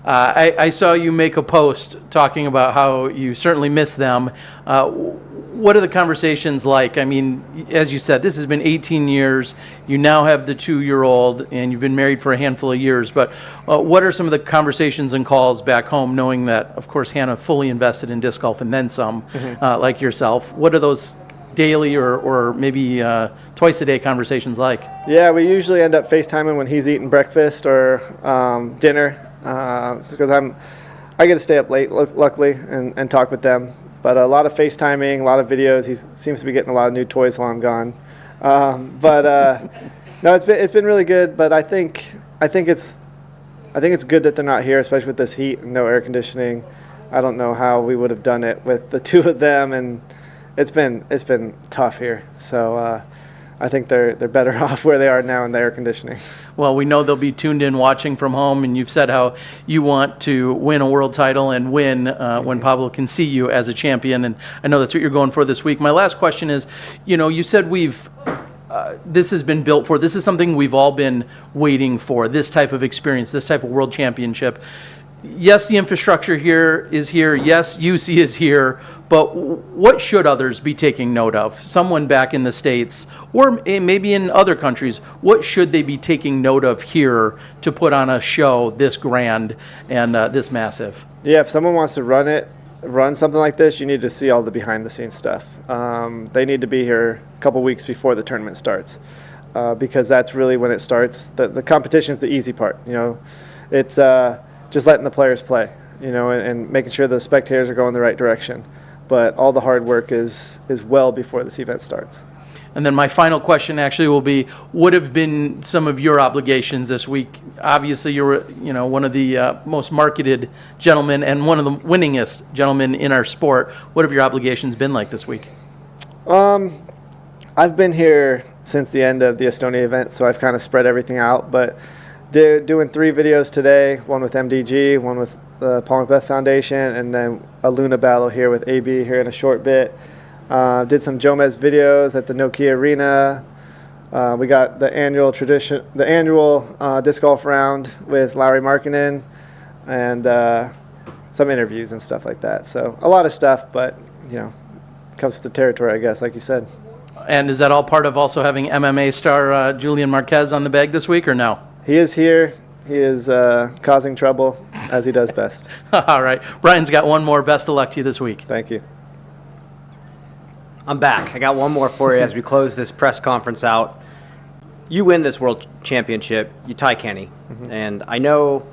I saw you make a post talking about how you certainly miss them. What are the conversations like? I mean, as you said, this has been 18 years. You now have the 2-year-old, and you've been married for a handful of years. But what are some of the conversations and calls back home, knowing that, of course, Hannah fully invested in disc golf and then some, like yourself? What are those daily or maybe twice-a-day conversations like? Yeah, we usually end up FaceTiming when he's eating breakfast or dinner. Because I get to stay up late, luckily, and talk with them. But a lot of FaceTiming, a lot of videos. He seems to be getting a lot of new toys while I'm gone. No, it's been really good. But I think it's good that they're not here, especially with this heat and no air conditioning. I don't know how we would have done it with the two of them, and it's been tough here. So I think they're better off where they are now in the air conditioning. Well, we know they'll be tuned in watching from home, and you've said how you want to win a world title and win when Pablo can see you as a champion, and I know that's what you're going for this week. My last question is, you said this has been built for, this is something we've all been waiting for, this type of experience, this type of world championship. Yes, the infrastructure here is here. Yes, UC is here. But what should others be taking note of? Someone back in the States, or maybe in other countries, what should they be taking note of here to put on a show this grand and this massive? Yeah, if someone wants to run something like this, you need to see all the behind-the-scenes stuff. They need to be here a couple weeks before the tournament starts, because that's really when it starts. The competition is the easy part. It's just letting the players play, and making sure the spectators are going the right direction. But all the hard work is well before this event starts. And then my final question actually will be, what have been some of your obligations this week? Obviously, you're one of the most marketed gentlemen and one of the winningest gentlemen in our sport. What have your obligations been like this week? I've been here since the end of the Estonia event, so I've kind of spread everything out. But doing 3 videos today, one with MDG, one with the Paul McBeth Foundation, and then a Luna battle here with AB here in a short bit. Did some Jomez videos at the Nokia Arena. We got the annual disc golf round with Lauri Markkinen, and some interviews and stuff like that. So a lot of stuff, but comes with the territory, I guess, like you said. And is that all part of also having MMA star Julian Marquez on the bag this week, or no? He is here. He is causing trouble, as he does best. All right. Brian's got one more. Best of luck to you this week. Thank you. I'm back. I got one more for you as we close this press conference out. You win this world championship. You tie Kenny. And I know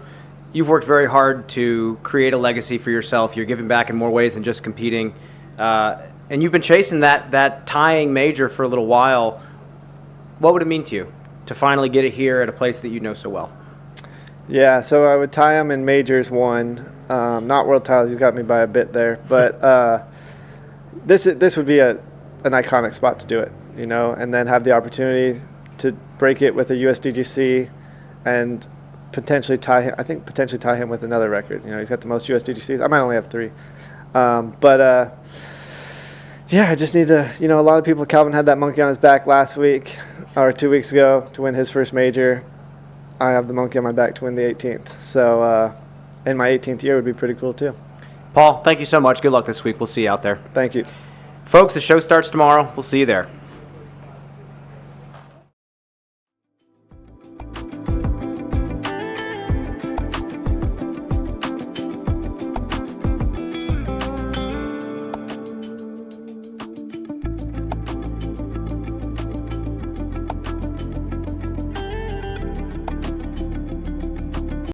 you've worked very hard to create a legacy for yourself. You're giving back in more ways than just competing. And you've been chasing that tying major for a little while. What would it mean to you to finally get it here at a place that you know so well? Yeah, so I would tie him in majors 1, not world titles. He's got me by a bit there, but this would be an iconic spot to do it, and then have the opportunity to break it with a USDGC and potentially tie him with another record. He's got the most USDGCs. I might only have 3, yeah, I just need to. A lot of people. Calvin had that monkey on his back last week or 2 weeks ago to win his first major. I have the monkey on my back to win the 18th. So, in my 18th year would be pretty cool too. Paul, thank you so much. Good luck this week. We'll see you out there. Thank you. Folks, the show starts tomorrow. We'll see you there.